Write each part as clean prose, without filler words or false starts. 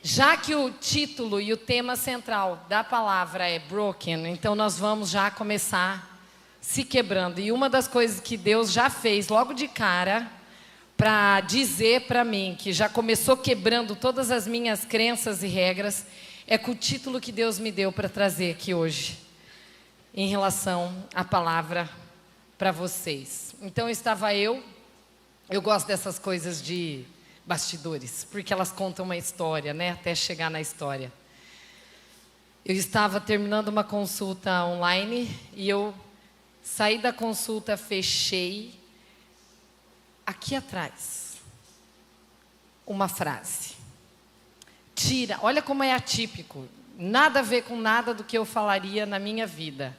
Já que o título e o tema central da palavra é broken, então nós vamos já começar se quebrando. E uma das coisas que Deus já fez logo de cara, para dizer para mim que já começou quebrando todas as minhas crenças e regras, é com o título que Deus me deu para trazer aqui hoje, em relação à palavra para vocês. Então estava eu gosto dessas coisas de bastidores, porque elas contam uma história, né? Até chegar na história. Eu estava terminando uma consulta online e eu saí da consulta, fechei. Aqui atrás, uma frase. Tira, olha como é atípico, nada a ver com nada do que eu falaria na minha vida.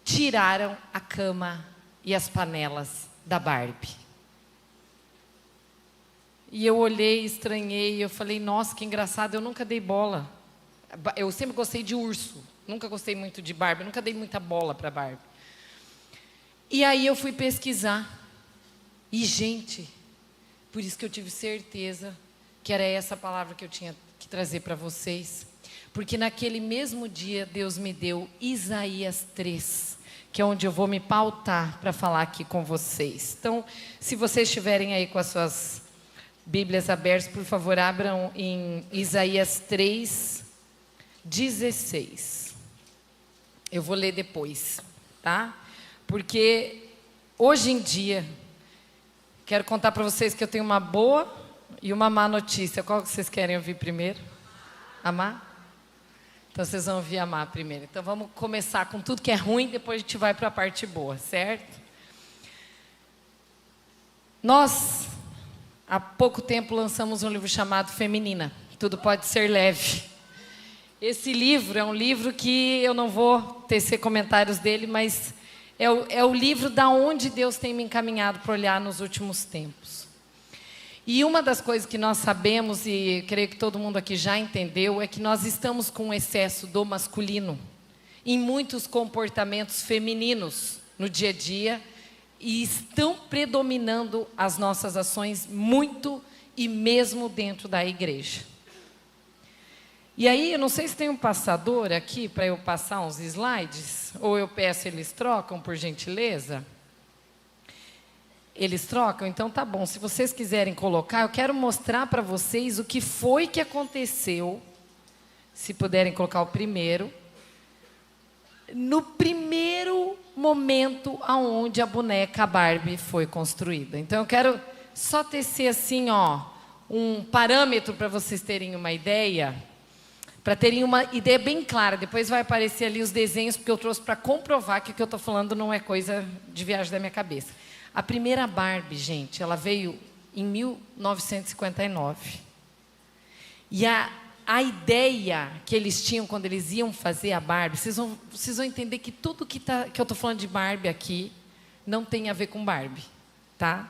Tiraram a cama e as panelas da Barbie. E eu olhei, estranhei, eu falei, nossa, que engraçado, eu nunca dei bola. Eu sempre gostei de urso, nunca gostei muito de Barbie, nunca dei muita bola para Barbie. E aí eu fui pesquisar. E, gente, por isso que eu tive certeza que era essa palavra que eu tinha que trazer para vocês. Porque naquele mesmo dia, Deus me deu Isaías 3, que é onde eu vou me pautar para falar aqui com vocês. Então, se vocês estiverem aí com as suas Bíblias abertas, por favor, abram em Isaías 3, 16. Eu vou ler depois, tá? Porque hoje em dia, quero contar para vocês que eu tenho uma boa e uma má notícia. Qual que vocês querem ouvir primeiro? A má? Então vocês vão ouvir a má primeiro. Então vamos começar com tudo que é ruim, depois a gente vai para a parte boa, certo? Nós, há pouco tempo, lançamos um livro chamado Feminina. Tudo pode ser leve. Esse livro é um livro que eu não vou tecer comentários dele, mas é o livro da onde Deus tem me encaminhado para olhar nos últimos tempos. E uma das coisas que nós sabemos, e creio que todo mundo aqui já entendeu, é que nós estamos com um excesso do masculino em muitos comportamentos femininos no dia a dia, e estão predominando as nossas ações muito e mesmo dentro da igreja. E aí, eu não sei se tem um passador aqui para eu passar uns slides, ou eu peço, eles trocam, por gentileza. Eles trocam? Então tá bom. Se vocês quiserem colocar, eu quero mostrar para vocês o que foi que aconteceu, se puderem colocar o primeiro, no primeiro momento aonde a boneca Barbie foi construída. Então eu quero só tecer assim, ó, um parâmetro para vocês terem uma ideia, para terem uma ideia bem clara. Depois vai aparecer ali os desenhos, porque eu trouxe para comprovar que o que eu estou falando não é coisa de viagem da minha cabeça. A primeira Barbie, gente, ela veio em 1959. E a ideia que eles tinham quando eles iam fazer a Barbie, vocês vão entender que tudo que eu estou falando de Barbie aqui não tem a ver com Barbie, tá?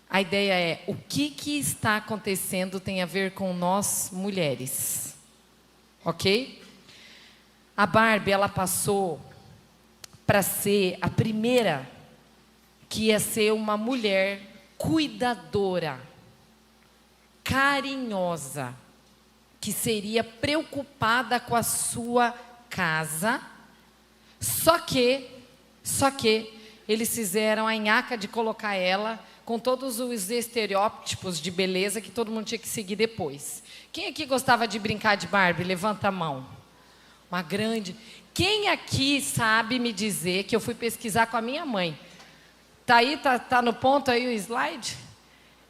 A ideia é, o que está acontecendo tem a ver com nós, mulheres. Ok? A Barbie, ela passou para ser a primeira que ia ser uma mulher cuidadora, carinhosa, que seria preocupada com a sua casa. Só que eles fizeram a nhaca de colocar ela com todos os estereótipos de beleza que todo mundo tinha que seguir depois. Quem aqui gostava de brincar de Barbie? Levanta a mão. Uma grande. Quem aqui sabe me dizer, que eu fui pesquisar com a minha mãe? Tá aí, tá no ponto aí o slide?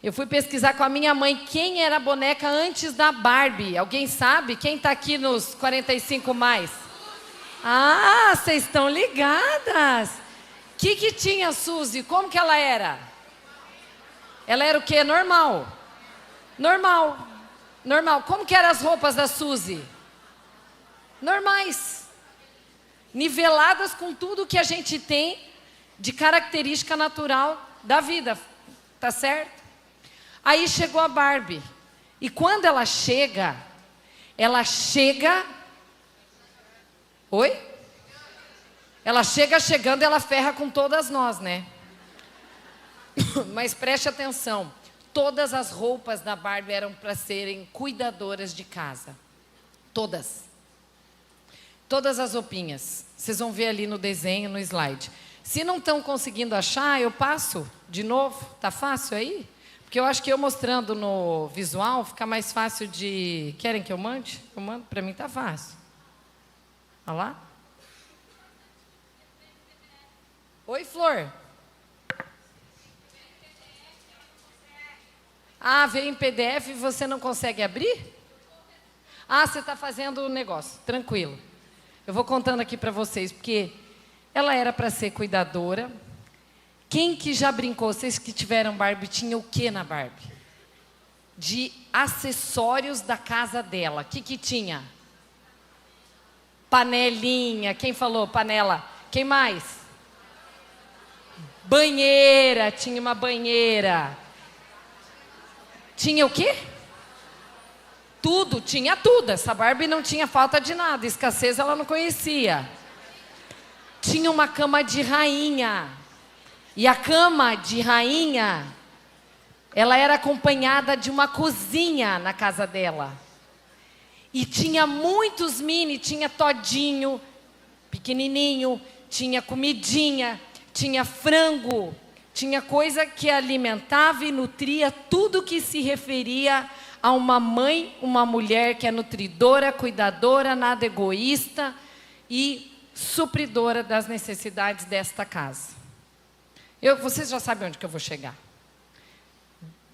Eu fui pesquisar com a minha mãe quem era a boneca antes da Barbie. Alguém sabe? Quem está aqui nos 45 mais? Ah, vocês estão ligadas. O que tinha a Suzy? Como que ela era? Ela era o quê? Normal. Normal. Como que eram as roupas da Suzy? Normais. Niveladas com tudo que a gente tem de característica natural da vida. Tá certo? Aí chegou a Barbie. E quando ela chega... Oi? Ela chega chegando, ela ferra com todas nós, né? Mas preste atenção. todas as roupas da Barbie eram para serem cuidadoras de casa. Todas. Todas as roupinhas. Vocês vão ver ali no desenho, no slide. Se não estão conseguindo achar, eu passo de novo. Tá fácil aí? Porque eu acho que eu mostrando no visual fica mais fácil de... Querem que eu mande? Eu mando, para mim tá fácil. Olha lá. Oi, Flor. Ah, veio em PDF e você não consegue abrir? Ah, você está fazendo o negócio. Tranquilo. Eu vou contando aqui para vocês, porque ela era para ser cuidadora. Quem que já brincou, vocês que tiveram Barbie, tinha o que na Barbie? De acessórios da casa dela. O que tinha? Panelinha. Quem falou panela? Quem mais? Banheira. Tinha uma banheira. Tinha o quê? Tudo, tinha tudo. Essa Barbie não tinha falta de nada. Escassez ela não conhecia. Tinha uma cama de rainha. E a cama de rainha, ela era acompanhada de uma cozinha na casa dela. E tinha muitos mini, tinha todinho, pequenininho, tinha comidinha, tinha frango, tinha coisa que alimentava e nutria tudo que se referia a uma mãe, uma mulher que é nutridora, cuidadora, nada egoísta e supridora das necessidades desta casa. Vocês já sabem onde que eu vou chegar.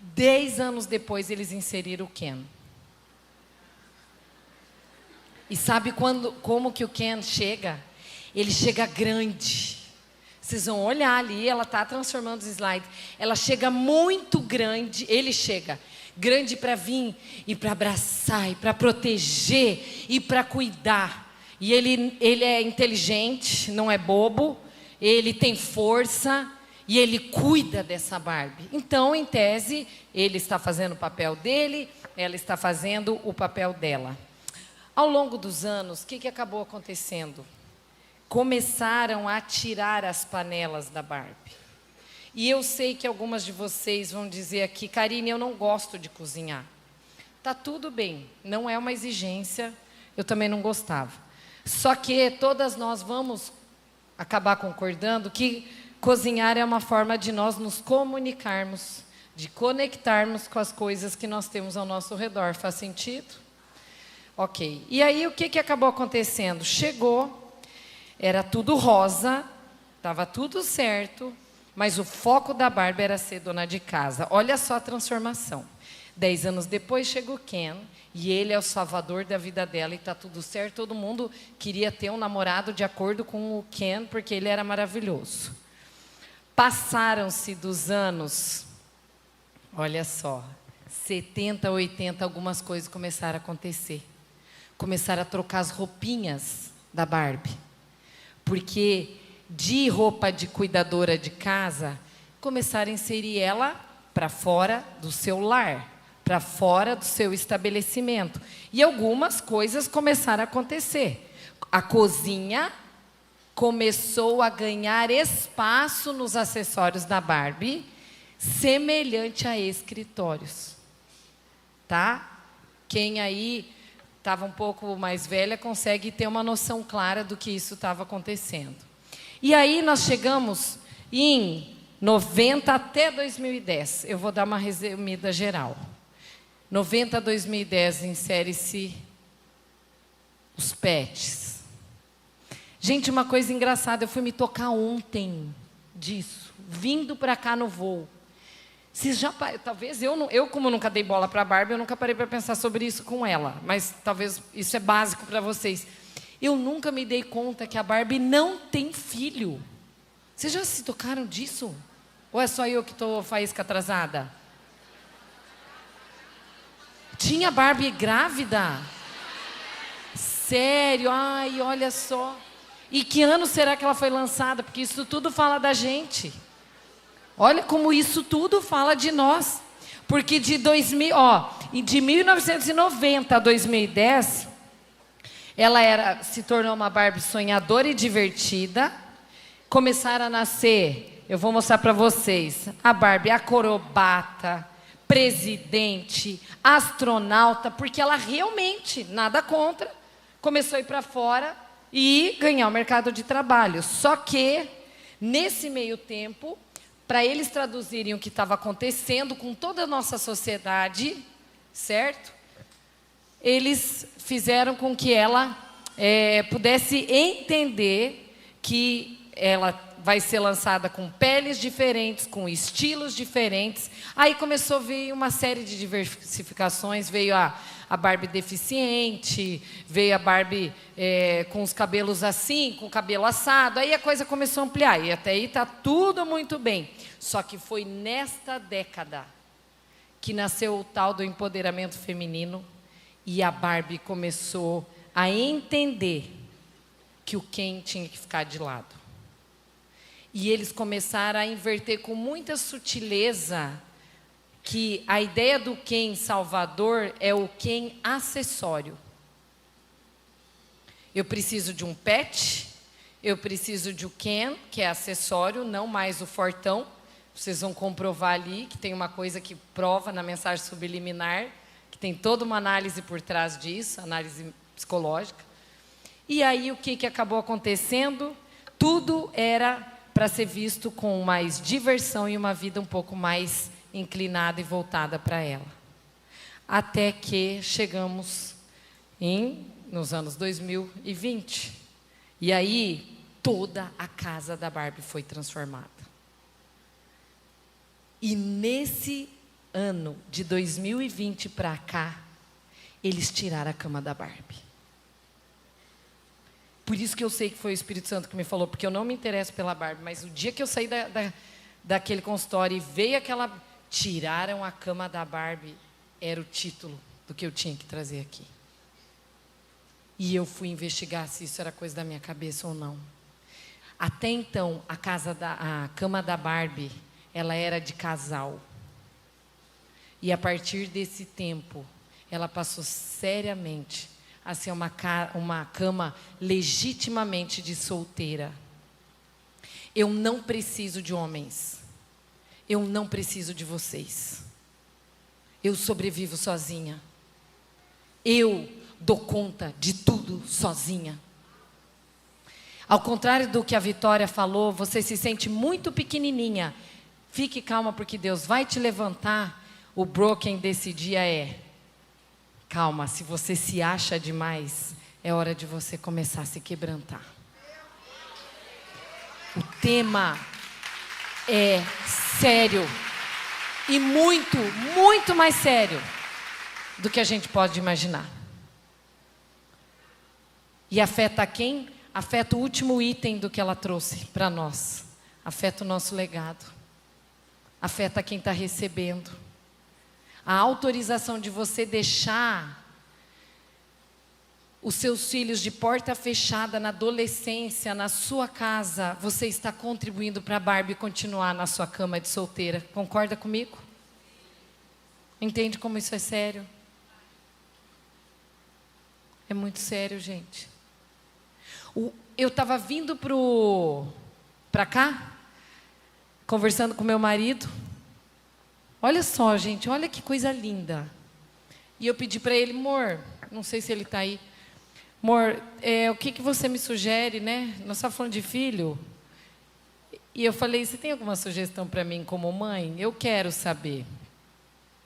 10 anos depois eles inseriram o Ken. E sabe como que o Ken chega? Ele chega grande. Vocês vão olhar ali, ela está transformando os slides. Ela chega muito grande, ele chega grande para vir e para abraçar, e para proteger, e para cuidar. E ele é inteligente, não é bobo, ele tem força, e ele cuida dessa Barbie. Então, em tese, ele está fazendo o papel dele, ela está fazendo o papel dela. Ao longo dos anos, o que acabou acontecendo? Começaram a tirar as panelas da Barbie. E eu sei que algumas de vocês vão dizer aqui, Karine, eu não gosto de cozinhar. Tá tudo bem, não é uma exigência, eu também não gostava. Só que todas nós vamos acabar concordando que cozinhar é uma forma de nós nos comunicarmos, de conectarmos com as coisas que nós temos ao nosso redor. Faz sentido? Ok. E aí o que acabou acontecendo? Chegou, era tudo rosa, estava tudo certo, mas o foco da Barbie era ser dona de casa. Olha só a transformação. 10 anos depois chega o Ken, e ele é o salvador da vida dela, e está tudo certo. Todo mundo queria ter um namorado de acordo com o Ken, porque ele era maravilhoso. Passaram-se dos anos, olha só, 70, 80, algumas coisas começaram a acontecer. Começaram a trocar as roupinhas da Barbie. Porque de roupa de cuidadora de casa, começaram a inserir ela para fora do seu lar, para fora do seu estabelecimento. E algumas coisas começaram a acontecer. A cozinha começou a ganhar espaço nos acessórios da Barbie, semelhante a escritórios. Tá? Quem aí estava um pouco mais velha consegue ter uma noção clara do que isso estava acontecendo. E aí nós chegamos em 90 até 2010. Eu vou dar uma resumida geral. 90 a 2010 insere-se os pets. Gente, uma coisa engraçada, eu fui me tocar ontem disso, vindo para cá no voo. Vocês já, talvez eu como nunca dei bola para a Barbie, eu nunca parei para pensar sobre isso com ela, mas talvez isso é básico para vocês. Eu nunca me dei conta que a Barbie não tem filho. Vocês já se tocaram disso? Ou é só eu que estou faísca atrasada? Tinha Barbie grávida? Sério? Ai, olha só. E que ano será que ela foi lançada? Porque isso tudo fala da gente. Olha como isso tudo fala de nós. Porque de 1990 a 2010, ela se tornou uma Barbie sonhadora e divertida. Começaram a nascer, eu vou mostrar para vocês, a Barbie acrobata, presidente, astronauta, porque ela realmente, nada contra, começou a ir para fora e ganhar o mercado de trabalho. Só que, nesse meio tempo, para eles traduzirem o que estava acontecendo com toda a nossa sociedade, certo? Eles fizeram com que ela pudesse entender que ela vai ser lançada com peles diferentes, com estilos diferentes. Aí começou a vir uma série de diversificações, veio a Barbie deficiente, veio a Barbie com os cabelos assim, com o cabelo assado, aí a coisa começou a ampliar, e até aí está tudo muito bem. Só que foi nesta década que nasceu o tal do empoderamento feminino, e a Barbie começou a entender que o Ken tinha que ficar de lado. E eles começaram a inverter com muita sutileza que a ideia do Ken salvador é o Ken acessório. Eu preciso de um pet, eu preciso de um Ken, que é acessório, não mais o fortão. Vocês vão comprovar ali que tem uma coisa que prova na mensagem subliminar, que tem toda uma análise por trás disso, análise psicológica. E aí o que acabou acontecendo? Tudo era para ser visto com mais diversão e uma vida um pouco mais inclinada e voltada para ela. Até que chegamos nos anos 2020. E aí, toda a casa da Barbie foi transformada. E nesse ano de 2020 para cá, eles tiraram a cama da Barbie. Por isso que eu sei que foi o Espírito Santo que me falou, porque eu não me interesso pela Barbie, mas o dia que eu saí daquele consultório e veio aquela... Tiraram a cama da Barbie, era o título do que eu tinha que trazer aqui. E eu fui investigar se isso era coisa da minha cabeça ou não. Até então, a cama da Barbie, ela era de casal. E a partir desse tempo, ela passou seriamente a ser uma cama legitimamente de solteira. Eu não preciso de homens. Eu não preciso de vocês. Eu sobrevivo sozinha. Eu dou conta de tudo sozinha. Ao contrário do que a Vitória falou, você se sente muito pequenininha. Fique calma, porque Deus vai te levantar. O broken desse dia calma, se você se acha demais, é hora de você começar a se quebrantar. O tema é sério e muito, muito mais sério do que a gente pode imaginar. E afeta quem? Afeta o último item do que ela trouxe para nós. Afeta o nosso legado. Afeta quem está recebendo. A autorização de você deixar os seus filhos de porta fechada na adolescência, na sua casa, você está contribuindo para a Barbie continuar na sua cama de solteira. Concorda comigo? Entende como isso é sério? É muito sério, gente. Eu estava vindo para cá, conversando com meu marido. Olha só, gente, olha que coisa linda. E eu pedi para ele, amor, não sei se ele está aí. Amor, o que você me sugere, né? Nós estávamos falando de filho. E eu falei, você tem alguma sugestão para mim como mãe? Eu quero saber.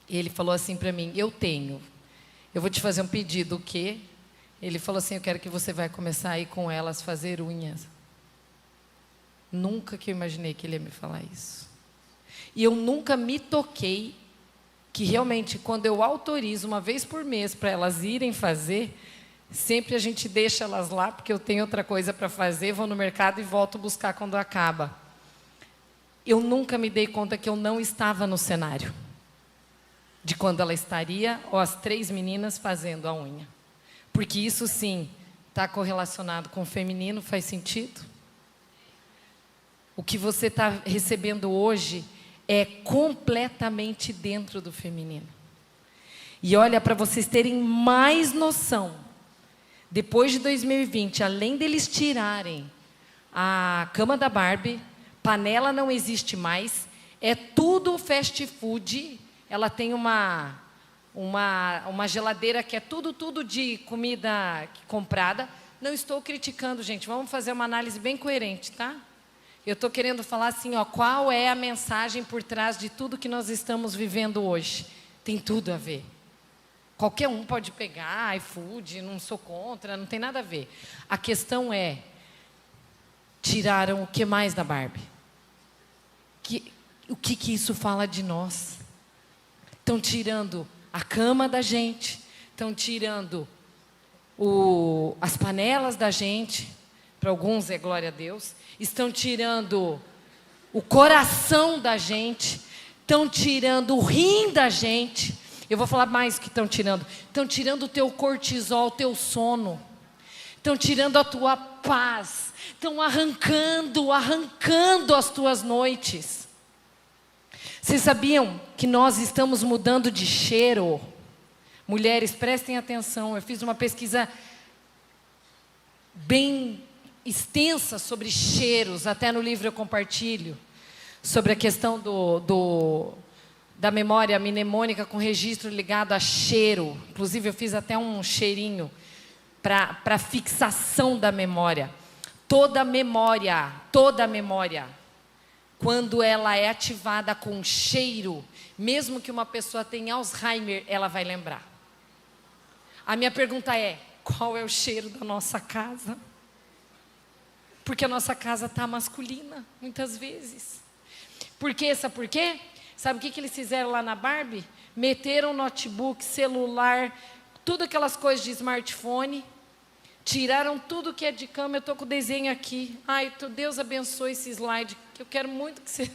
E ele falou assim para mim, eu tenho. Eu vou te fazer um pedido, o quê? Ele falou assim, eu quero que você vai começar a ir com elas fazer unhas. Nunca que eu imaginei que ele ia me falar isso. E eu nunca me toquei que realmente quando eu autorizo uma vez por mês para elas irem fazer... Sempre a gente deixa elas lá, porque eu tenho outra coisa para fazer, vou no mercado e volto buscar quando acaba. Eu nunca me dei conta que eu não estava no cenário. De quando ela estaria, ou as 3 meninas fazendo a unha. Porque isso sim, está correlacionado com o feminino, faz sentido? O que você está recebendo hoje é completamente dentro do feminino. E olha, para vocês terem mais noção, depois de 2020, além deles tirarem a cama da Barbie, panela não existe mais, é tudo fast food ela tem uma geladeira que é tudo de comida comprada. Não estou criticando, gente. Vamos fazer uma análise bem coerente, tá? Eu estou querendo falar assim, ó, qual é a mensagem por trás de tudo que nós estamos vivendo hoje? Tem tudo a ver. Qualquer um pode pegar, iFood, não sou contra, não tem nada a ver. A questão é, tiraram o que mais da Barbie? O que isso fala de nós? Estão tirando a cama da gente, estão tirando as panelas da gente, para alguns é glória a Deus, estão tirando o coração da gente, estão tirando o rim da gente. Eu vou falar mais que estão tirando o teu cortisol, o teu sono, estão tirando a tua paz, estão arrancando as tuas noites. Vocês sabiam que nós estamos mudando de cheiro? Mulheres, prestem atenção, eu fiz uma pesquisa bem extensa sobre cheiros, até no livro eu compartilho, sobre a questão da memória mnemônica com registro ligado a cheiro. Inclusive eu fiz até um cheirinho para fixação da memória. Toda memória, quando ela é ativada com cheiro, mesmo que uma pessoa tenha Alzheimer, ela vai lembrar. A minha pergunta é, qual é o cheiro da nossa casa? Porque a nossa casa está masculina, muitas vezes. Por quê? Sabe por quê? Sabe o que eles fizeram lá na Barbie? Meteram notebook, celular, tudo aquelas coisas de smartphone, tiraram tudo que é de cama. Eu estou com o desenho aqui. Ai, Deus abençoe esse slide, que eu quero muito que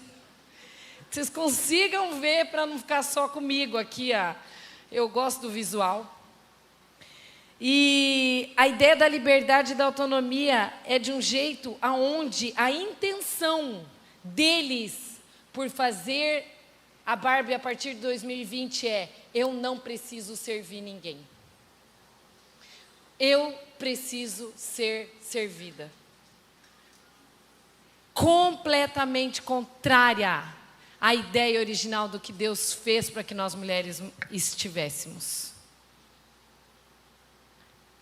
vocês consigam ver, para não ficar só comigo aqui. Eu gosto do visual. E a ideia da liberdade e da autonomia é de um jeito aonde a intenção deles por fazer a Barbie a partir de 2020 é: eu não preciso servir ninguém. Eu preciso ser servida. Completamente contrária à ideia original do que Deus fez para que nós mulheres estivéssemos.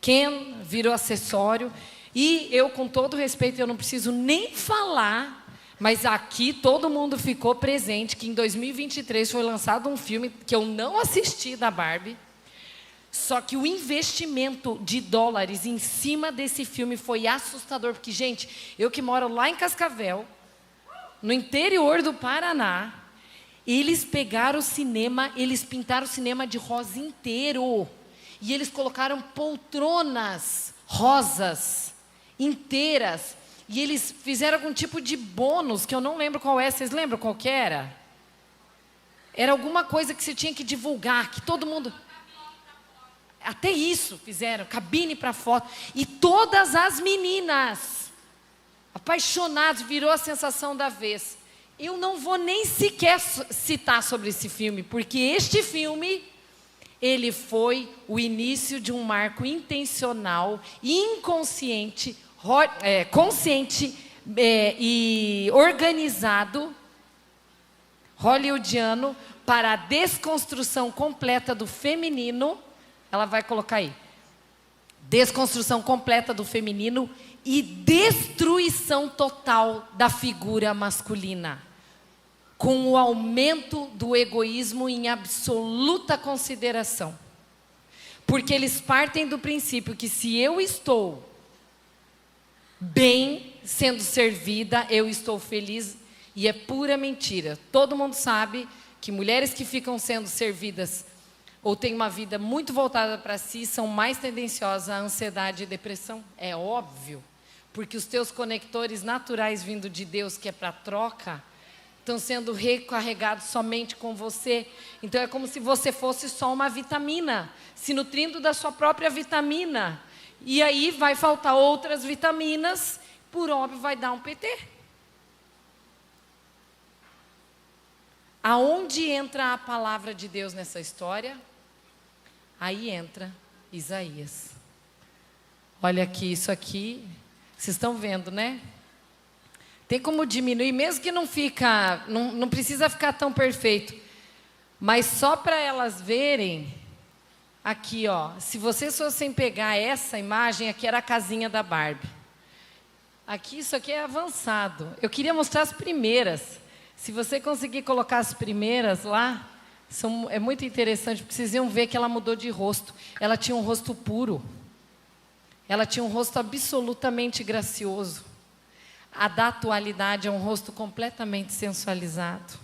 Ken virou acessório. E eu, com todo respeito, eu não preciso nem falar, mas aqui todo mundo ficou presente, que em 2023 foi lançado um filme que eu não assisti da Barbie, só que o investimento de dólares em cima desse filme foi assustador, porque, gente, eu que moro lá em Cascavel, no interior do Paraná, eles pegaram o cinema, eles pintaram o cinema de rosa inteiro, e eles colocaram poltronas rosas inteiras, e eles fizeram algum tipo de bônus, que eu não lembro qual é. Vocês lembram qual que era? Era alguma coisa que você tinha que divulgar, que todo mundo... Até isso fizeram, cabine para foto. E todas as meninas, apaixonadas, virou a sensação da vez. Eu não vou nem sequer citar sobre esse filme, porque este filme... ele foi o início de um marco intencional, inconsciente, consciente e organizado, hollywoodiano, para a desconstrução completa do feminino. Ela vai colocar aí. Desconstrução completa do feminino e destruição total da figura masculina, com o aumento do egoísmo em absoluta consideração. Porque eles partem do princípio que se eu estou bem sendo servida, eu estou feliz, e é pura mentira. Todo mundo sabe que mulheres que ficam sendo servidas ou têm uma vida muito voltada para si são mais tendenciosas à ansiedade e depressão. É óbvio, porque os teus conectores naturais vindo de Deus, que é para troca, estão sendo recarregados somente com você. Então é como se você fosse só uma vitamina, se nutrindo da sua própria vitamina. E aí vai faltar outras vitaminas, por óbvio vai dar um PT. Aonde entra a palavra de Deus nessa história? Aí entra Isaías. Olha aqui, isso aqui, vocês estão vendo, né? Tem como diminuir, mesmo que não precisa ficar tão perfeito. Mas só para elas verem, aqui ó, se vocês fossem pegar essa imagem, aqui era a casinha da Barbie. Aqui, isso aqui é avançado. Eu queria mostrar as primeiras. Se você conseguir colocar as primeiras lá, é muito interessante, porque vocês iam ver que ela mudou de rosto. Ela tinha um rosto puro. Ela tinha um rosto absolutamente gracioso. A da atualidade é um rosto completamente sensualizado.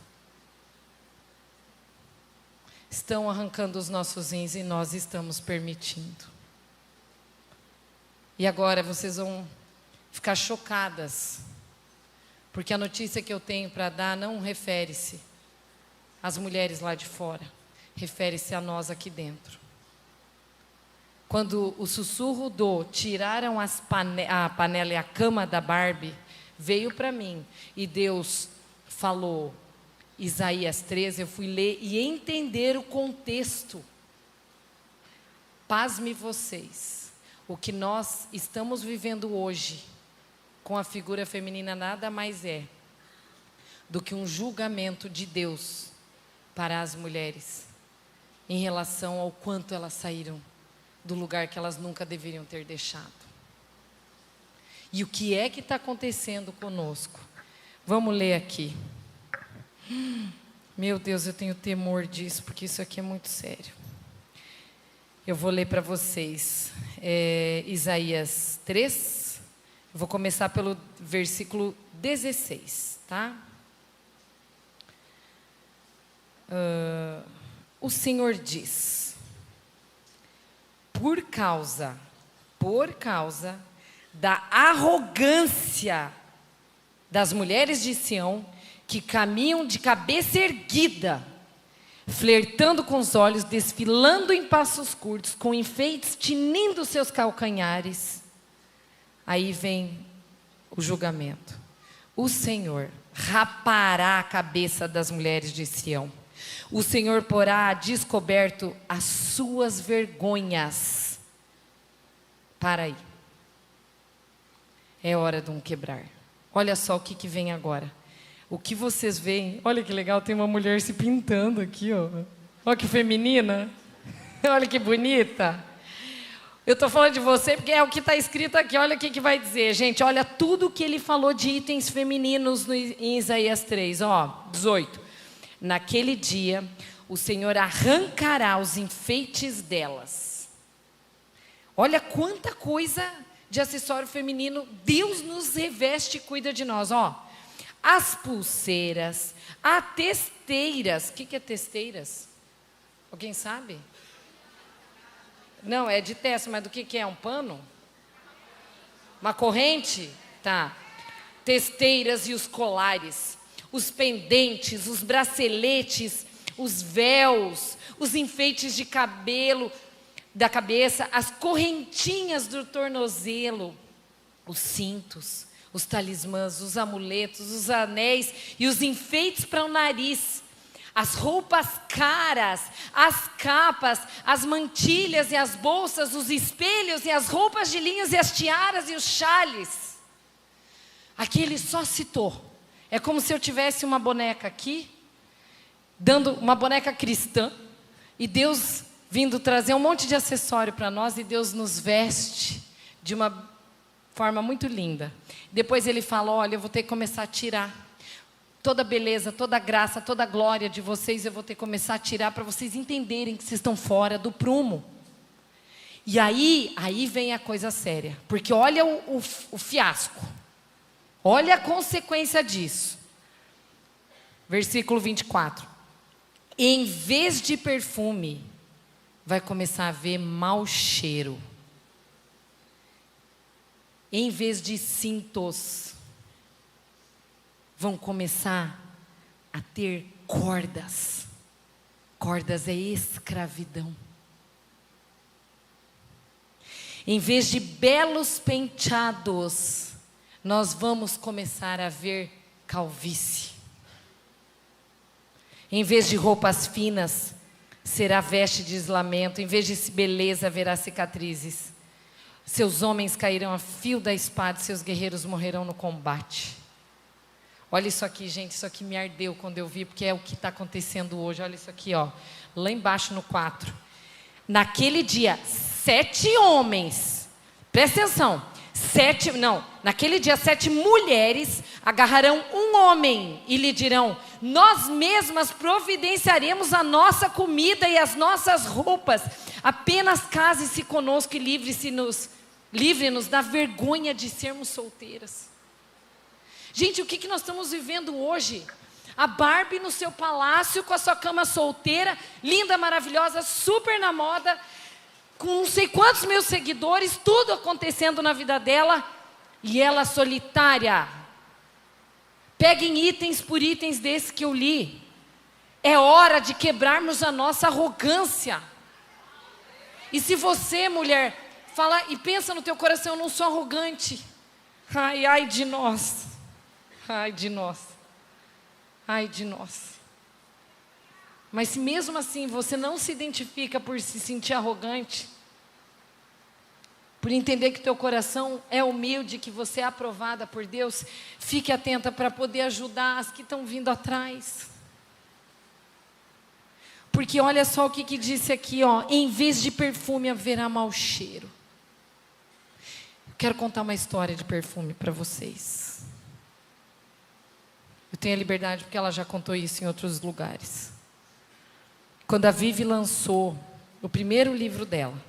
Estão arrancando os nossos rins e nós estamos permitindo. E agora vocês vão ficar chocadas, porque a notícia que eu tenho para dar não refere-se às mulheres lá de fora, refere-se a nós aqui dentro. Quando o sussurro do tiraram a panela e a cama da Barbie, veio para mim, e Deus falou, Isaías 13, eu fui ler e entender o contexto. Pasme vocês, o que nós estamos vivendo hoje, com a figura feminina, nada mais é do que um julgamento de Deus para as mulheres, em relação ao quanto elas saíram do lugar que elas nunca deveriam ter deixado. E o que é que está acontecendo conosco? Vamos ler aqui. Meu Deus, eu tenho temor disso, porque isso aqui é muito sério. Eu vou ler para vocês Isaías 3. Vou começar pelo versículo 16, tá? O Senhor diz: por causa da arrogância das mulheres de Sião, que caminham de cabeça erguida, flertando com os olhos, desfilando em passos curtos, com enfeites tinindo seus calcanhares. Aí vem o julgamento. O Senhor rapará a cabeça das mulheres de Sião. O Senhor porá a descoberto as suas vergonhas. Para aí. É hora de um quebrar. Olha só o que vem agora. O que vocês veem, olha que legal, tem uma mulher se pintando aqui, ó. Olha que feminina. Olha que bonita. Eu estou falando de você porque é o que está escrito aqui. Olha o que vai dizer, gente. Olha tudo que ele falou de itens femininos em Isaías 3, ó, 18. Naquele dia, o Senhor arrancará os enfeites delas. Olha quanta coisa de acessório feminino Deus nos reveste e cuida de nós, ó. As pulseiras, as testeiras. O que é testeiras? Alguém sabe? Não, é de testa, mas do que é? Um pano? Uma corrente? Tá. Testeiras e os colares, os pendentes, os braceletes, os véus, os enfeites de cabelo da cabeça, as correntinhas do tornozelo, os cintos, os talismãs, os amuletos, os anéis e os enfeites para o nariz. As roupas caras, as capas, as mantilhas e as bolsas, os espelhos e as roupas de linhas e as tiaras e os chales. Aqui ele só citou. É como se eu tivesse uma boneca aqui, dando uma boneca cristã, e Deus vindo trazer um monte de acessório para nós, e Deus nos veste de uma forma muito linda. Depois ele fala, olha, eu vou ter que começar a tirar. Toda beleza, toda graça, toda glória de vocês eu vou ter que começar a tirar para vocês entenderem que vocês estão fora do prumo. E aí vem a coisa séria. Porque olha o fiasco. Olha a consequência disso. Versículo 24. Em vez de perfume, vai começar a haver mau cheiro. Em vez de cintos, vão começar a ter cordas. Cordas é escravidão. Em vez de belos penteados, nós vamos começar a ver calvície. Em vez de roupas finas, será veste de lamento. Em vez de beleza, haverá cicatrizes. Seus homens cairão a fio da espada, seus guerreiros morrerão no combate. Olha isso aqui, gente, isso aqui me ardeu quando eu vi, porque é o que está acontecendo hoje. Olha isso aqui, ó, lá embaixo no 4. Naquele dia, 7 homens, presta atenção, naquele dia 7 mulheres agarrarão um homem e lhe dirão: nós mesmas providenciaremos a nossa comida e as nossas roupas, apenas case-se conosco e livre-nos da vergonha de sermos solteiras. Gente, o que nós estamos vivendo hoje? A Barbie no seu palácio, com a sua cama solteira, linda, maravilhosa, super na moda, com não sei quantos mil seguidores, tudo acontecendo na vida dela, e ela solitária. Peguem itens por itens desse que eu li. É hora de quebrarmos a nossa arrogância. E se você, mulher, fala e pensa no teu coração: eu não sou arrogante. Ai de nós. Ai de nós. Ai de nós. Mas se mesmo assim você não se identifica por se sentir arrogante, por entender que teu coração é humilde, que você é aprovada por Deus, fique atenta para poder ajudar as que estão vindo atrás. Porque olha só o que disse aqui, ó: em vez de perfume haverá mau cheiro. Eu quero contar uma história de perfume para vocês. Eu tenho a liberdade porque ela já contou isso em outros lugares. Quando a Vivi lançou o primeiro livro dela,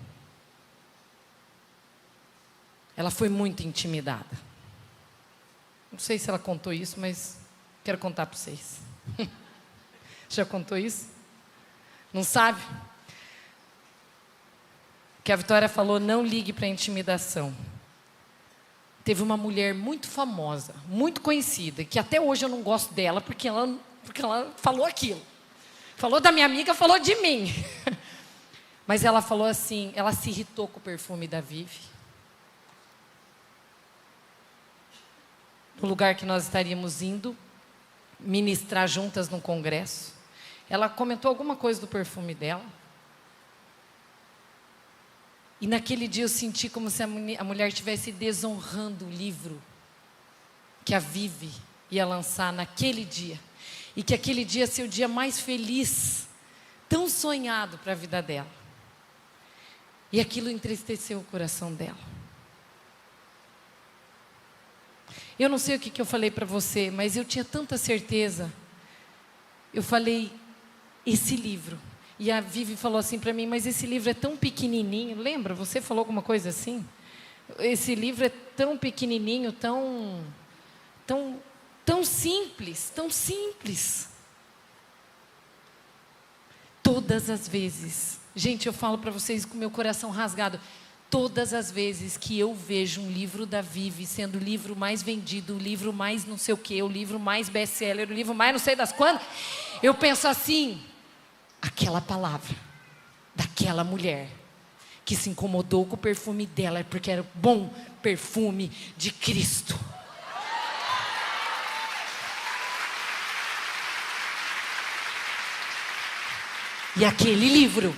ela foi muito intimidada. Não sei se ela contou isso, mas quero contar para vocês. Já contou isso? Não sabe? Que a Vitória falou: não ligue para a intimidação. Teve uma mulher muito famosa, muito conhecida, que até hoje eu não gosto dela, porque ela falou aquilo. Falou da minha amiga, falou de mim. Mas ela falou assim, ela se irritou com o perfume da Vivi. No lugar que nós estaríamos indo ministrar juntas no congresso, ela comentou alguma coisa do perfume dela. E naquele dia eu senti como se a mulher estivesse desonrando o livro que a Vivi ia lançar naquele dia. E que aquele dia ia ser o dia mais feliz, tão sonhado para a vida dela. E aquilo entristeceu o coração dela. Eu não sei o que eu falei para você, mas eu tinha tanta certeza. Eu falei: esse livro. E a Vivi falou assim para mim: mas esse livro é tão pequenininho. Lembra? Você falou alguma coisa assim? Esse livro é tão pequenininho, tão simples, tão simples. Todas as vezes, gente, eu falo para vocês com meu coração rasgado, todas as vezes que eu vejo um livro da Vivi sendo o livro mais vendido, o livro mais não sei o quê, o livro mais best-seller, o livro mais não sei das quantas, eu penso assim: aquela palavra daquela mulher que se incomodou com o perfume dela é porque era o bom perfume de Cristo. E aquele livro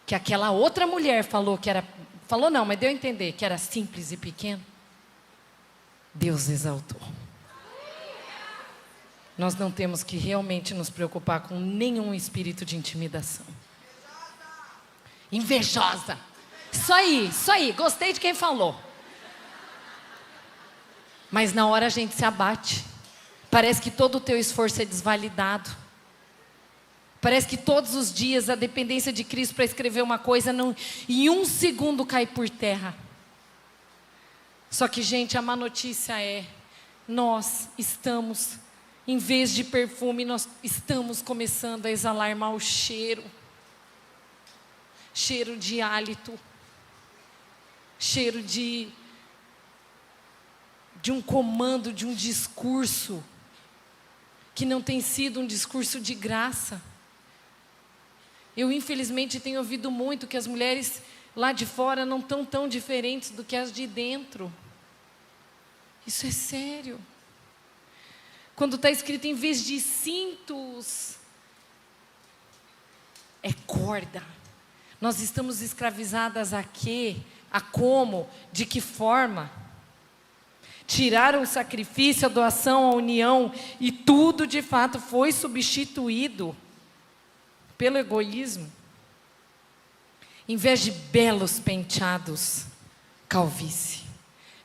que aquela outra mulher falou que era, falou não, mas deu a entender que era simples e pequeno, Deus exaltou. Nós não temos que realmente nos preocupar com nenhum espírito de intimidação. Invejosa. Isso aí, gostei de quem falou. Mas na hora a gente se abate. Parece que todo o teu esforço é desvalidado. Parece que todos os dias a dependência de Cristo para escrever uma coisa em 1 segundo cai por terra. Só que, gente, a má notícia é: nós estamos, em vez de perfume, nós estamos começando a exalar mau cheiro. Cheiro de hálito. Cheiro de um comando, de um discurso que não tem sido um discurso de graça. Eu, infelizmente, tenho ouvido muito que as mulheres lá de fora não estão tão diferentes do que as de dentro. Isso é sério. Quando está escrito, em vez de cintos, é corda. Nós estamos escravizadas a quê? A como? De que forma? tiraram o sacrifício, a doação, a união, e tudo de fato foi substituído pelo egoísmo. Em vez de belos penteados, calvície.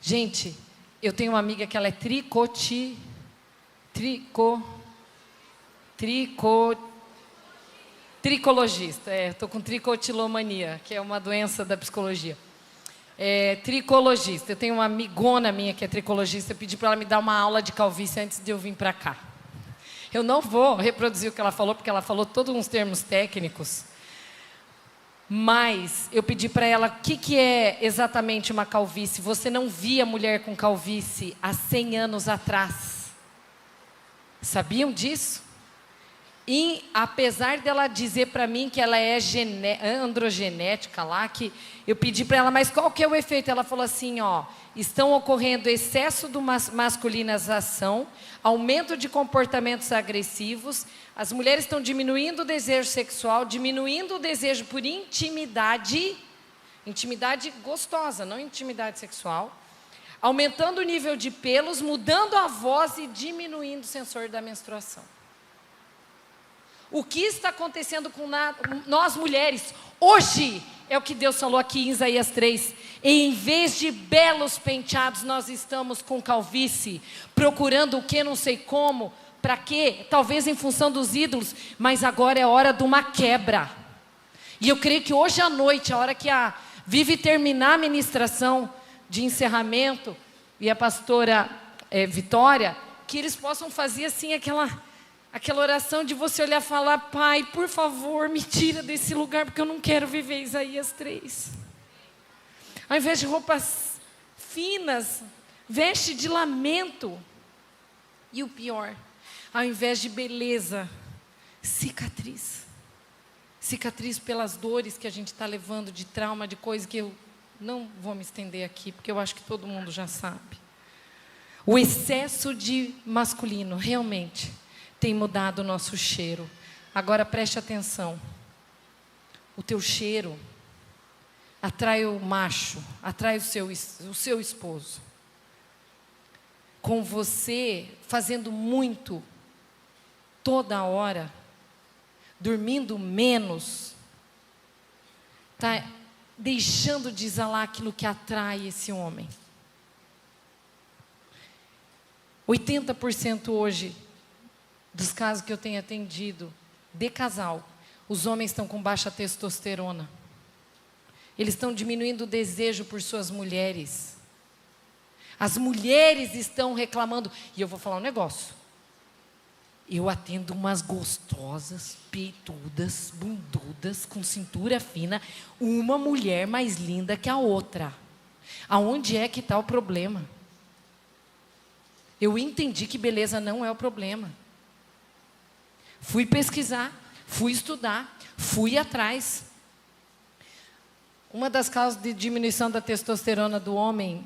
Gente, eu tenho uma amiga que ela é tricologista. Estou com tricotilomania, que é uma doença da psicologia. Tricologista. Eu tenho uma amigona minha que é tricologista. Eu pedi para ela me dar uma aula de calvície antes de eu vir para cá. Eu não vou reproduzir o que ela falou, porque ela falou todos uns termos técnicos. Mas eu pedi para ela, o que é exatamente uma calvície? Você não via mulher com calvície há 100 anos atrás. Sabiam disso? E apesar dela dizer para mim que ela é androgenética lá, que eu pedi para ela, mas qual que é o efeito? Ela falou assim, estão ocorrendo excesso de masculinização, aumento de comportamentos agressivos, as mulheres estão diminuindo o desejo sexual, diminuindo o desejo por intimidade gostosa, não intimidade sexual, aumentando o nível de pelos, mudando a voz e diminuindo o sensor da menstruação. O que está acontecendo com nós mulheres hoje é o que Deus falou aqui em Isaías 3. Em vez de belos penteados, nós estamos com calvície, procurando o que não sei como, para quê? Talvez em função dos ídolos, mas agora é hora de uma quebra. E eu creio que hoje à noite, a hora que a Vivi terminar a ministração de encerramento, e a pastora Vitória, que eles possam fazer assim aquela oração de você olhar e falar, Pai, por favor, me tira desse lugar, porque eu não quero viver Isaías 3. Ao invés de roupas finas, veste de lamento. E o pior, ao invés de beleza, cicatriz. Cicatriz pelas dores que a gente está levando, de trauma, de coisa que eu não vou me estender aqui, porque eu acho que todo mundo já sabe. O excesso de masculino, realmente, tem mudado o nosso cheiro. Agora preste atenção. O teu cheiro atrai o macho, atrai o seu esposo. Com você fazendo muito, toda hora, dormindo menos, está deixando de exalar aquilo que atrai esse homem. 80% hoje dos casos que eu tenho atendido, de casal, os homens estão com baixa testosterona. Eles estão diminuindo o desejo por suas mulheres. As mulheres estão reclamando. E eu vou falar um negócio. Eu atendo umas gostosas, peitudas, bundudas, com cintura fina, uma mulher mais linda que a outra. Aonde é que está o problema? Eu entendi que beleza não é o problema. Fui pesquisar, fui estudar, fui atrás. Uma das causas de diminuição da testosterona do homem,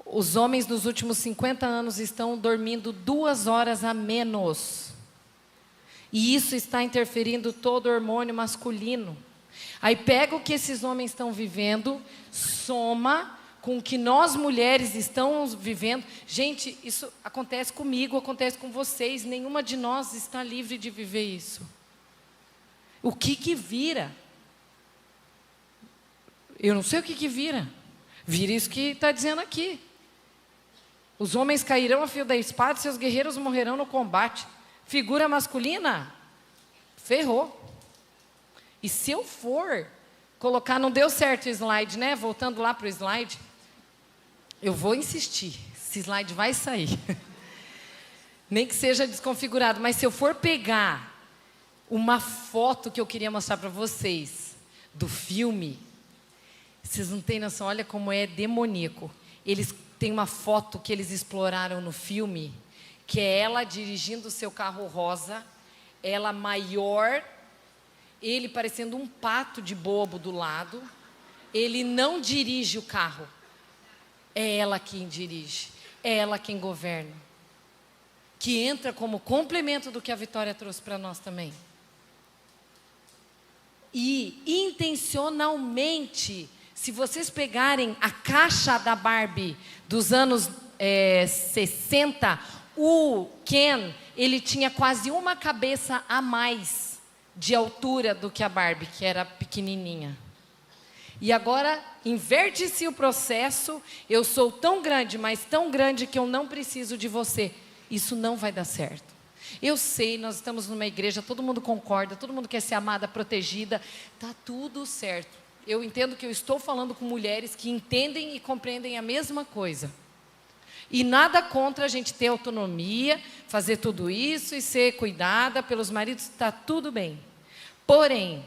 os homens nos últimos 50 anos estão dormindo 2 horas a menos. E isso está interferindo todo o hormônio masculino. Aí pega o que esses homens estão vivendo, soma com o que nós mulheres estamos vivendo. Gente, isso acontece comigo, acontece com vocês. Nenhuma de nós está livre de viver isso. O que vira? Eu não sei o que vira. Vira isso que está dizendo aqui. Os homens cairão a fio da espada, seus guerreiros morrerão no combate. Figura masculina? Ferrou. E se eu for colocar, não deu certo o slide, né? Voltando lá para o slide. Eu vou insistir, esse slide vai sair. Nem que seja desconfigurado, mas se eu for pegar uma foto que eu queria mostrar para vocês, do filme, vocês não têm noção, olha como é demoníaco. Eles têm uma foto que eles exploraram no filme, que é ela dirigindo o seu carro rosa, ela maior, ele parecendo um pato de bobo do lado, ele não dirige o carro. É ela quem dirige, é ela quem governa. Que entra como complemento do que a Vitória trouxe para nós também. E intencionalmente Se vocês pegarem a caixa da Barbie dos anos 60, o Ken, ele tinha quase uma cabeça a mais de altura do que a Barbie, que era pequenininha. E agora, inverte-se o processo, eu sou tão grande, mas tão grande que eu não preciso de você. Isso não vai dar certo. Eu sei, nós estamos numa igreja, todo mundo concorda, todo mundo quer ser amada, protegida, está tudo certo. Eu entendo que eu estou falando com mulheres que entendem e compreendem a mesma coisa. E nada contra a gente ter autonomia, fazer tudo isso e ser cuidada pelos maridos, está tudo bem. Porém,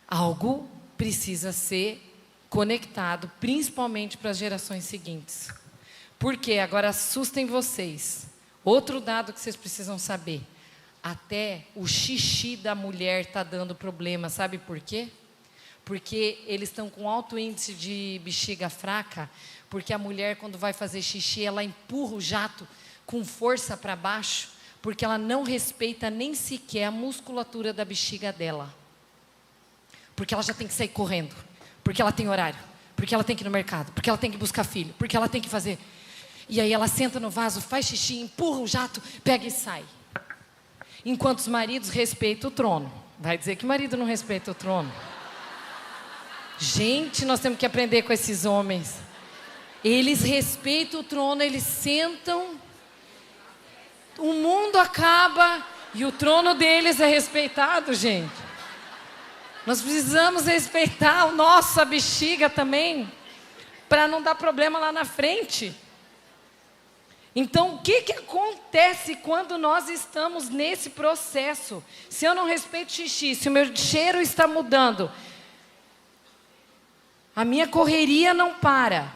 algo precisa ser conectado, principalmente para as gerações seguintes. Porque agora assustem vocês. Outro dado que vocês precisam saber. Até o xixi da mulher está dando problema. Sabe por quê? Porque eles estão com alto índice de bexiga fraca. Porque a mulher, quando vai fazer xixi, ela empurra o jato com força para baixo. Porque ela não respeita nem sequer a musculatura da bexiga dela. Porque ela já tem que sair correndo. Porque ela tem horário. Porque ela tem que ir no mercado. Porque ela tem que buscar filho. Porque ela tem que fazer... E aí ela senta no vaso, faz xixi, empurra o jato, pega e sai. Enquanto os maridos respeitam o trono. Vai dizer que o marido não respeita o trono. Gente, nós temos que aprender com esses homens. Eles respeitam o trono, eles sentam. O mundo acaba e o trono deles é respeitado, gente. Nós precisamos respeitar a nossa bexiga também, para não dar problema lá na frente. Então, o que acontece quando nós estamos nesse processo? Se eu não respeito xixi, se o meu cheiro está mudando, a minha correria não para.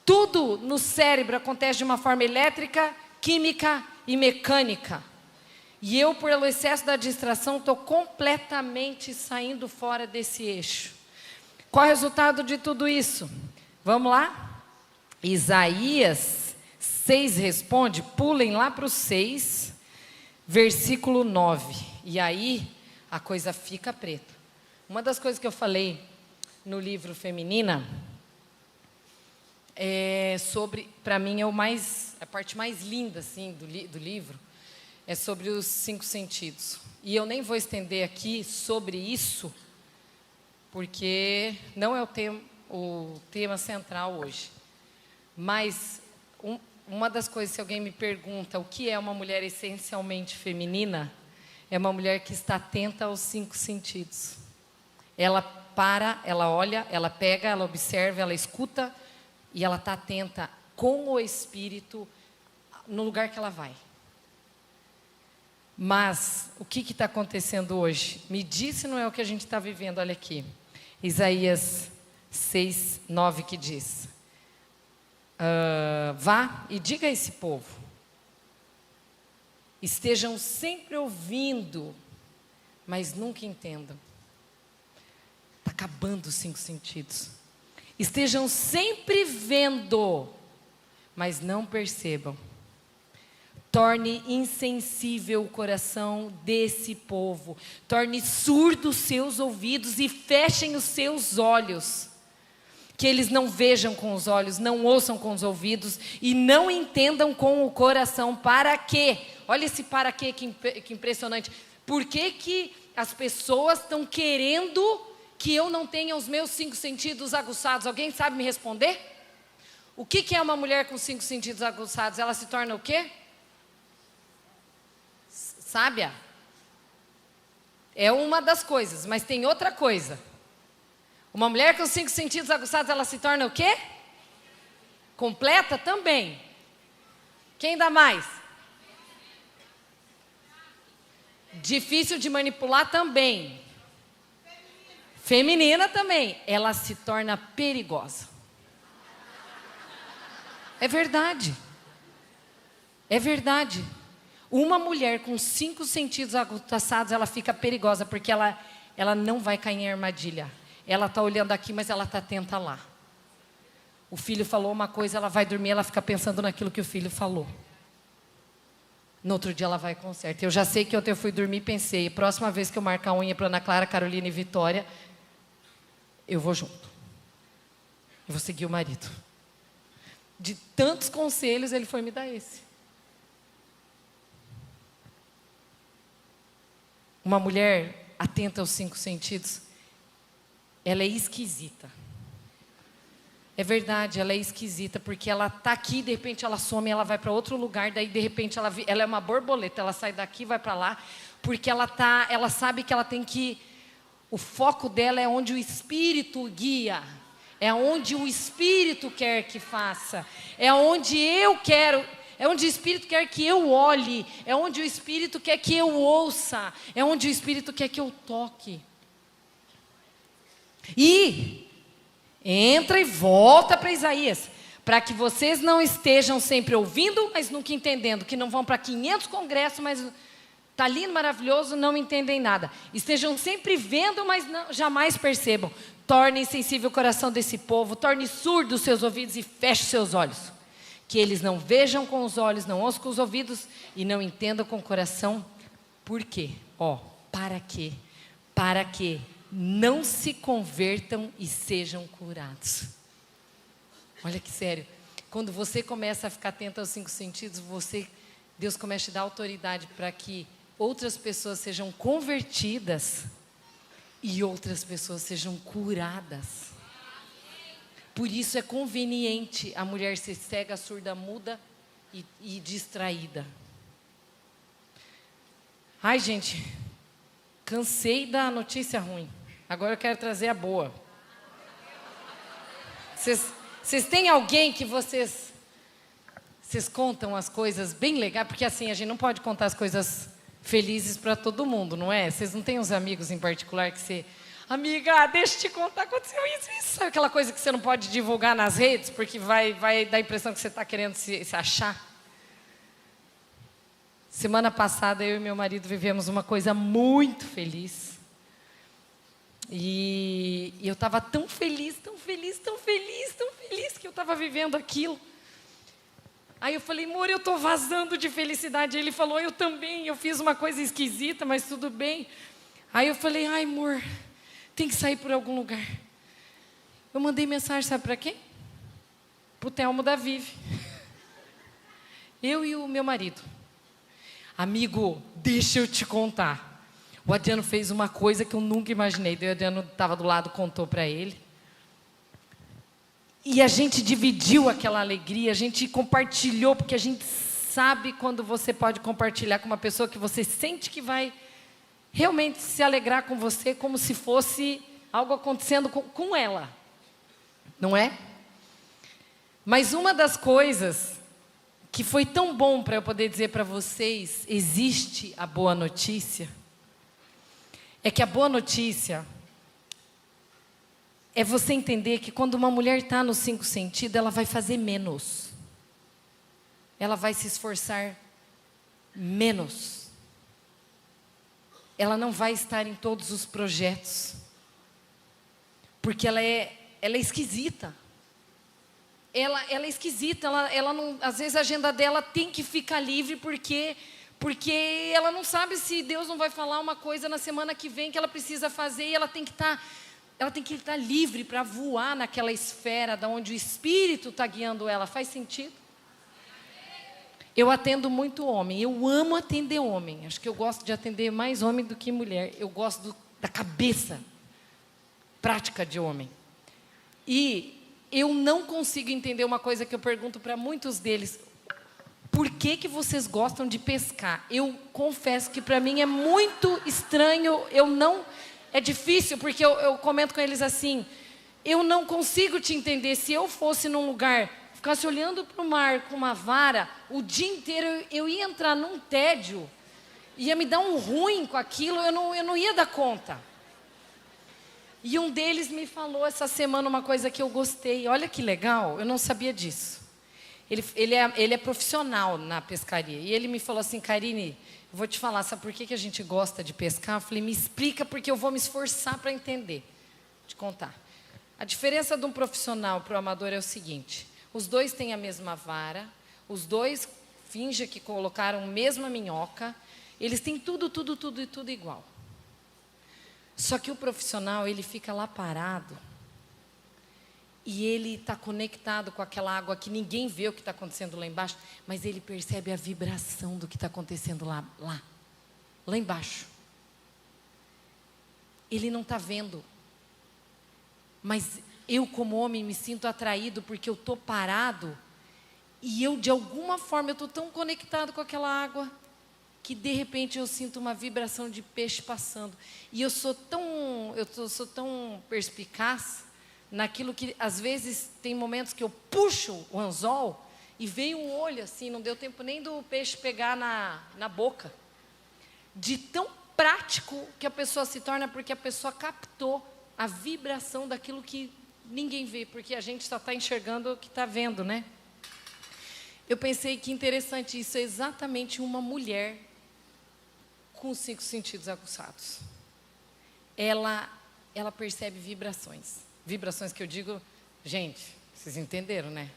Tudo no cérebro acontece de uma forma elétrica, química e mecânica. E eu, pelo excesso da distração, estou completamente saindo fora desse eixo. Qual é o resultado de tudo isso? Vamos lá? Isaías 6 responde, pulem lá para o 6, versículo 9. E aí a coisa fica preta. Uma das coisas que eu falei no livro Feminina é sobre, para mim, a parte mais linda assim, do livro, é sobre os 5 sentidos. E eu nem vou estender aqui sobre isso, porque não é o tema central hoje. Mas uma das coisas, se alguém me pergunta o que é uma mulher essencialmente feminina, é uma mulher que está atenta aos 5 sentidos. Ela para, ela olha, ela pega, ela observa, ela escuta e ela está atenta com o Espírito no lugar que ela vai. Mas o que está acontecendo hoje? Me diz se não é o que a gente está vivendo, olha aqui. Isaías 6, 9 que diz... vá e diga a esse povo, estejam sempre ouvindo, mas nunca entendam. Está acabando os 5 sentidos. Estejam sempre vendo, mas não percebam. Torne insensível o coração desse povo. Torne surdos os seus ouvidos e fechem os seus olhos. Que eles não vejam com os olhos, não ouçam com os ouvidos e não entendam com o coração. Para quê? Olha esse para quê, que impressionante. Por que as pessoas estão querendo que eu não tenha os meus 5 sentidos aguçados? Alguém sabe me responder? O que é uma mulher com 5 sentidos aguçados? Ela se torna o quê? Sábia? É uma das coisas, mas tem outra coisa. Uma mulher com 5 sentidos aguçados, ela se torna o quê? Completa também. Quem dá mais? Difícil de manipular também. Feminina também. Ela se torna perigosa. É verdade. É verdade. Uma mulher com 5 sentidos aguçados, ela fica perigosa, porque ela não vai cair em armadilha. Ela está olhando aqui, mas ela está atenta lá. O filho falou uma coisa, ela vai dormir, ela fica pensando naquilo que o filho falou. No outro dia ela vai e conserta. Eu já sei que ontem eu fui dormir e pensei, próxima vez que eu marcar a unha para Ana Clara, Carolina e Vitória, eu vou junto. Eu vou seguir o marido. De tantos conselhos, ele foi me dar esse. Uma mulher atenta aos 5 sentidos, ela é esquisita. É verdade, ela é esquisita, porque ela está aqui, de repente ela some, ela vai para outro lugar, daí de repente ela é uma borboleta, ela sai daqui e vai para lá, porque ela sabe que ela tem que, o foco dela é onde o Espírito guia, é onde o Espírito quer que faça, é onde eu quero, é onde o Espírito quer que eu olhe, é onde o Espírito quer que eu ouça, é onde o Espírito quer que eu toque. E entra e volta para Isaías, para que vocês não estejam sempre ouvindo, mas nunca entendendo, que não vão para 500 congressos, mas está lindo, maravilhoso, não entendem nada. Estejam sempre vendo, mas jamais percebam. Torne insensível o coração desse povo, torne surdo os seus ouvidos e feche seus olhos. Que eles não vejam com os olhos, não ouçam com os ouvidos e não entendam com o coração. Por quê? Para quê? Para que não se convertam e sejam curados. Olha que sério. Quando você começa a ficar atento aos 5 sentidos, Deus começa a te dar autoridade para que outras pessoas sejam convertidas e outras pessoas sejam curadas. Por isso é conveniente a mulher ser cega, surda, muda e distraída. Ai, gente, cansei da notícia ruim. Agora eu quero trazer a boa. Vocês têm alguém que vocês contam as coisas bem legais? Porque assim, a gente não pode contar as coisas felizes para todo mundo, não é? Vocês não têm uns amigos em particular que você... Amiga, deixa eu te contar, aconteceu isso. Sabe aquela coisa que você não pode divulgar nas redes, porque vai dar a impressão que você está querendo se achar? Semana passada, eu e meu marido vivemos uma coisa muito feliz. E eu estava tão feliz, que eu estava vivendo aquilo. Aí eu falei, amor, eu estou vazando de felicidade. Ele falou, eu também, eu fiz uma coisa esquisita, mas tudo bem. Aí eu falei, ai, amor, tem que sair por algum lugar. Eu mandei mensagem, sabe para quem? Para o Telmo da Vive. Eu e o meu marido. Amigo, deixa eu te contar. O Adriano fez uma coisa que eu nunca imaginei. O Adriano estava do lado, contou para ele. E a gente dividiu aquela alegria, a gente compartilhou, porque a gente sabe quando você pode compartilhar com uma pessoa que você sente que vai realmente se alegrar com você, como se fosse algo acontecendo com ela. Não é? Mas uma das coisas que foi tão bom para eu poder dizer para vocês, existe a boa notícia, é que a boa notícia é você entender que quando uma mulher está nos 5 sentidos, ela vai fazer menos. Ela vai se esforçar menos. Ela não vai estar em todos os projetos. Porque ela é esquisita. Ela é esquisita, ela não, às vezes a agenda dela tem que ficar livre porque ela não sabe se Deus não vai falar uma coisa na semana que vem que ela precisa fazer e ela tem que estar livre para voar naquela esfera da onde o Espírito está guiando ela. Faz sentido? Eu atendo muito homem, eu amo atender homem. Acho que eu gosto de atender mais homem do que mulher. Eu gosto da cabeça prática de homem. E eu não consigo entender uma coisa que eu pergunto para muitos deles. Por que vocês gostam de pescar? Eu confesso que para mim é muito estranho, é difícil, porque eu comento com eles assim, eu não consigo te entender. Se eu fosse num lugar, ficasse olhando para o mar com uma vara, o dia inteiro eu ia entrar num tédio, ia me dar um ruim com aquilo, eu não ia dar conta. E um deles me falou essa semana uma coisa que eu gostei, olha que legal, eu não sabia disso. Ele é profissional na pescaria. E ele me falou assim, Karine, eu vou te falar, sabe por que a gente gosta de pescar? Eu falei, me explica, porque eu vou me esforçar para entender. Vou te contar. A diferença de um profissional para o amador é o seguinte, os dois têm a mesma vara, os dois fingem que colocaram a mesma minhoca, eles têm tudo igual. Só que o profissional, ele fica lá parado, e ele está conectado com aquela água que ninguém vê o que está acontecendo lá embaixo, mas ele percebe a vibração do que está acontecendo lá embaixo. Ele não está vendo, mas eu como homem me sinto atraído porque eu estou parado e eu de alguma forma eu estou tão conectado com aquela água que de repente eu sinto uma vibração de peixe passando. E eu sou tão perspicaz naquilo que, às vezes, tem momentos que eu puxo o anzol e veio um olho assim, não deu tempo nem do peixe pegar na boca. De tão prático que a pessoa se torna, porque a pessoa captou a vibração daquilo que ninguém vê, porque a gente só está enxergando o que está vendo, né? Eu pensei que interessante, isso é exatamente uma mulher com os 5 sentidos aguçados. Ela percebe vibrações. Vibrações que eu digo, gente, vocês entenderam, né?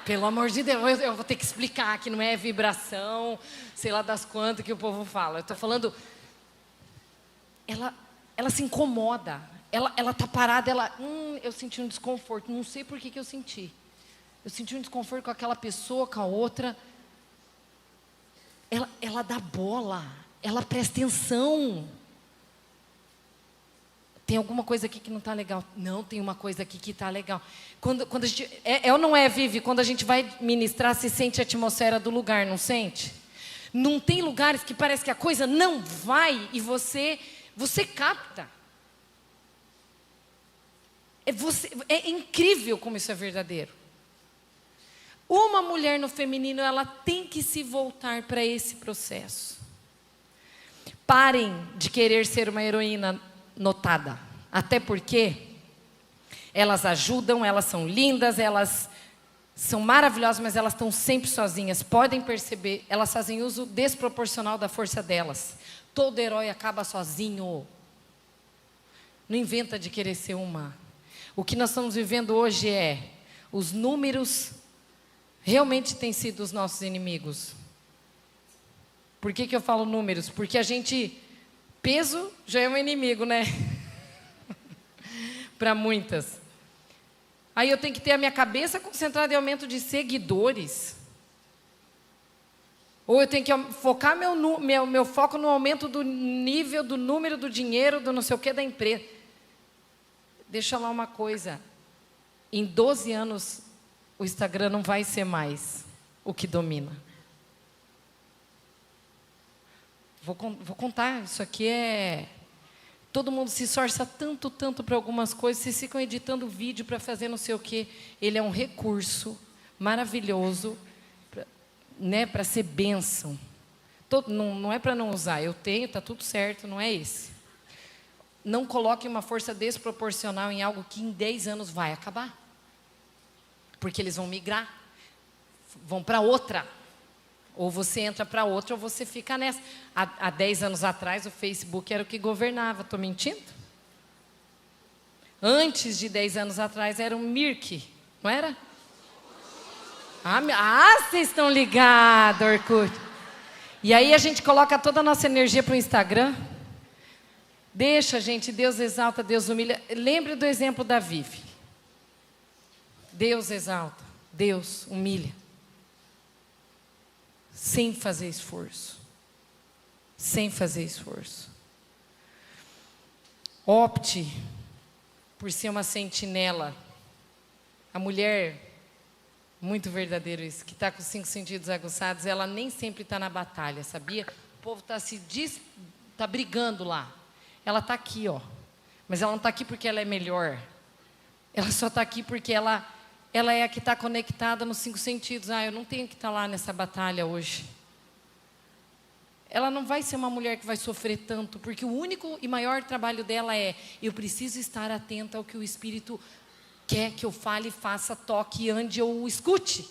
Pelo amor de Deus, eu vou ter que explicar que não é vibração, sei lá das quantas que o povo fala. Eu estou falando, ela se incomoda, ela está parada, eu senti um desconforto, não sei por que eu senti. Eu senti um desconforto com aquela pessoa, com a outra. Ela dá bola, ela presta atenção. Tem alguma coisa aqui que não está legal. Não, tem uma coisa aqui que está legal. Quando a gente, ou não é, Vivi? Quando a gente vai ministrar, se sente a atmosfera do lugar, não sente? Não tem lugares que parece que a coisa não vai e você capta. É incrível como isso é verdadeiro. Uma mulher no feminino, ela tem que se voltar para esse processo. Parem de querer ser uma heroína notada. Até porque elas ajudam, elas são lindas, elas são maravilhosas, mas elas estão sempre sozinhas. Podem perceber, elas fazem uso desproporcional da força delas. Todo herói acaba sozinho. Não inventa de querer ser uma. O que nós estamos vivendo hoje é os números realmente têm sido os nossos inimigos. Por que eu falo números? Porque peso já é um inimigo, né? Para muitas. Aí eu tenho que ter a minha cabeça concentrada em aumento de seguidores. Ou eu tenho que focar meu foco no aumento do nível, do número, do dinheiro, do não sei o que da empresa. Deixa lá uma coisa. Em 12 anos, o Instagram não vai ser mais o que domina. Vou contar, isso aqui é... Todo mundo se esforça tanto para algumas coisas, vocês ficam editando vídeo para fazer não sei o quê. Ele é um recurso maravilhoso, né, para ser bênção. Não é para não usar, eu tenho, está tudo certo, não é esse. Não coloque uma força desproporcional em algo que em 10 anos vai acabar. Porque eles vão migrar, vão para outra. Ou você entra para outra ou você fica nessa. Há 10 anos atrás o Facebook era o que governava, estou mentindo? Antes de 10 anos atrás era o Mirk, não era? Vocês estão ligados, Orkut. E aí a gente coloca toda a nossa energia para o Instagram. Deixa, gente, Deus exalta, Deus humilha. Lembre do exemplo da Vivi. Deus exalta, Deus humilha. Sem fazer esforço. Sem fazer esforço. Opte por ser uma sentinela. A mulher, muito verdadeiro isso, que está com os 5 sentidos aguçados, ela nem sempre está na batalha, sabia? O povo está brigando lá. Ela está aqui, ó. Mas ela não está aqui porque ela é melhor. Ela só está aqui porque ela é a que está conectada nos 5 sentidos. Eu não tenho que estar lá nessa batalha hoje. Ela não vai ser uma mulher que vai sofrer tanto, porque o único e maior trabalho dela é: eu preciso estar atenta ao que o Espírito quer que eu fale, faça, toque, ande ou escute.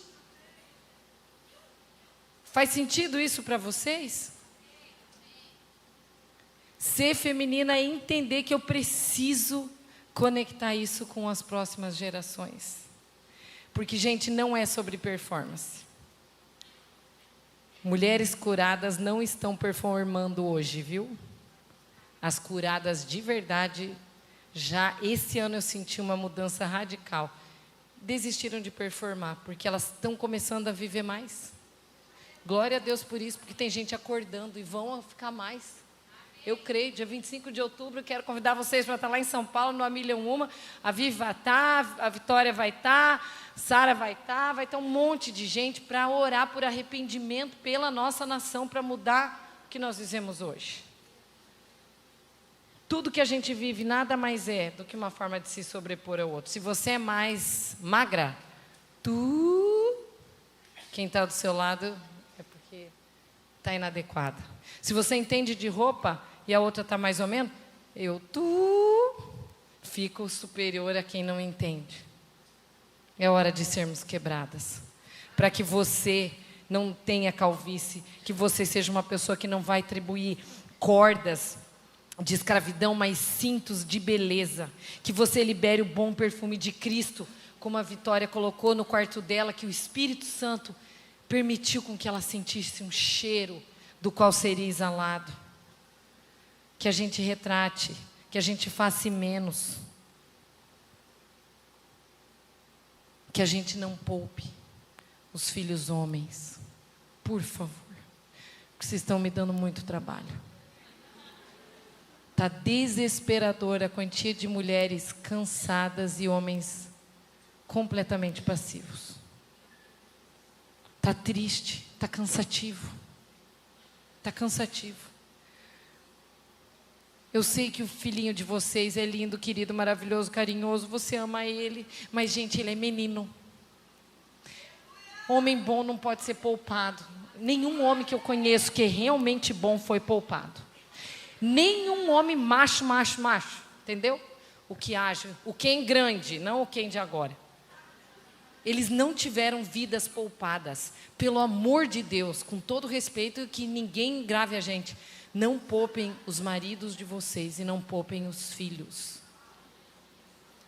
Faz sentido isso para vocês? Ser feminina é entender que eu preciso conectar isso com as próximas gerações. Porque, gente, não é sobre performance. Mulheres curadas não estão performando hoje, viu? As curadas de verdade Já esse ano eu senti uma mudança radical. Desistiram de performar, porque elas estão começando a viver mais. Glória a Deus por isso, porque tem gente acordando e vão ficar mais. Eu creio, dia 25 de outubro, eu quero convidar vocês para estar lá em São Paulo, no Amília Uma. A Vivi vai estar, a Vitória vai estar, Sara vai ter um monte de gente para orar por arrependimento pela nossa nação, para mudar o que nós vivemos hoje. Tudo que a gente vive nada mais é do que uma forma de se sobrepor ao outro. Se você é mais magra, quem está do seu lado é porque está inadequada. Se você entende de roupa e a outra está mais ou menos, fico superior a quem não entende. É hora de sermos quebradas. Para que você não tenha calvície, que você seja uma pessoa que não vai atribuir cordas de escravidão, mas cintos de beleza. Que você libere o bom perfume de Cristo, como a Vitória colocou no quarto dela, que o Espírito Santo permitiu com que ela sentisse um cheiro do qual seria exalado. Que a gente retrate, que a gente faça menos. Que a gente não poupe os filhos homens. Por favor. Porque vocês estão me dando muito trabalho. Está desesperadora a quantia de mulheres cansadas e homens completamente passivos. Está triste, está cansativo. Está cansativo. Eu sei que o filhinho de vocês é lindo, querido, maravilhoso, carinhoso. Você ama ele, mas, gente, ele é menino. Homem bom não pode ser poupado. Nenhum homem que eu conheço que é realmente bom foi poupado. Nenhum homem macho, entendeu? O que age, o quem grande, não o quem de agora. Eles não tiveram vidas poupadas. Pelo amor de Deus, com todo respeito, que ninguém grave a gente. Não poupem os maridos de vocês e não poupem os filhos.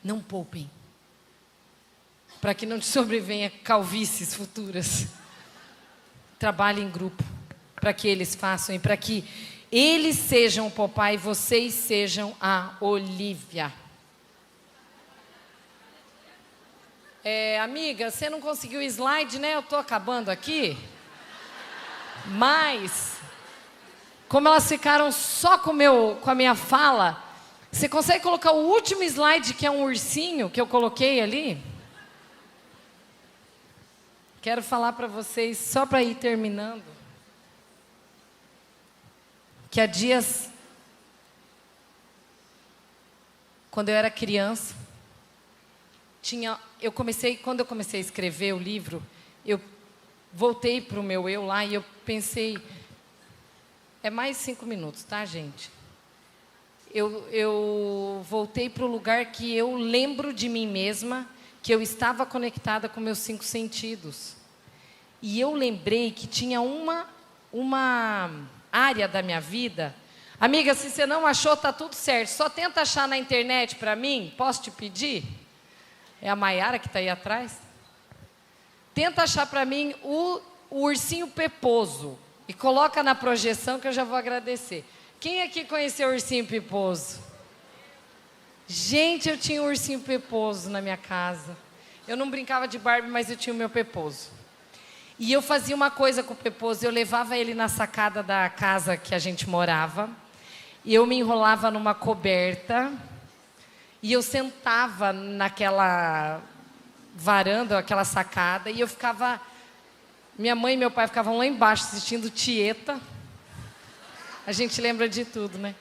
Não poupem. Para que não te sobrevenha calvícies futuras. Trabalhe em grupo. Para que eles façam e para que eles sejam o Popeye e vocês sejam a Olívia. Amiga, você não conseguiu o slide, né? Eu estou acabando aqui. Mas, como elas ficaram só com a minha fala, você consegue colocar o último slide, que é um ursinho, que eu coloquei ali? Quero falar para vocês, só para ir terminando, que há dias, quando eu era criança, quando eu comecei a escrever o livro, eu voltei para o meu eu lá e eu pensei, é mais 5 minutos, tá, gente? Eu voltei para o lugar que eu lembro de mim mesma, que eu estava conectada com meus 5 sentidos. E eu lembrei que tinha uma área da minha vida. Amiga, se você não achou, tá tudo certo. Só tenta achar na internet para mim. Posso te pedir? É a Maiara que está aí atrás. Tenta achar para mim o ursinho peposo. E coloca na projeção que eu já vou agradecer. Quem aqui conheceu o ursinho peposo? Gente, eu tinha um ursinho peposo na minha casa. Eu não brincava de Barbie, mas eu tinha o meu peposo. E eu fazia uma coisa com o peposo. Eu levava ele na sacada da casa que a gente morava. E eu me enrolava numa coberta. E eu sentava naquela varanda, aquela sacada. E eu ficava... Minha mãe e meu pai ficavam lá embaixo assistindo Tieta. A gente lembra de tudo, né?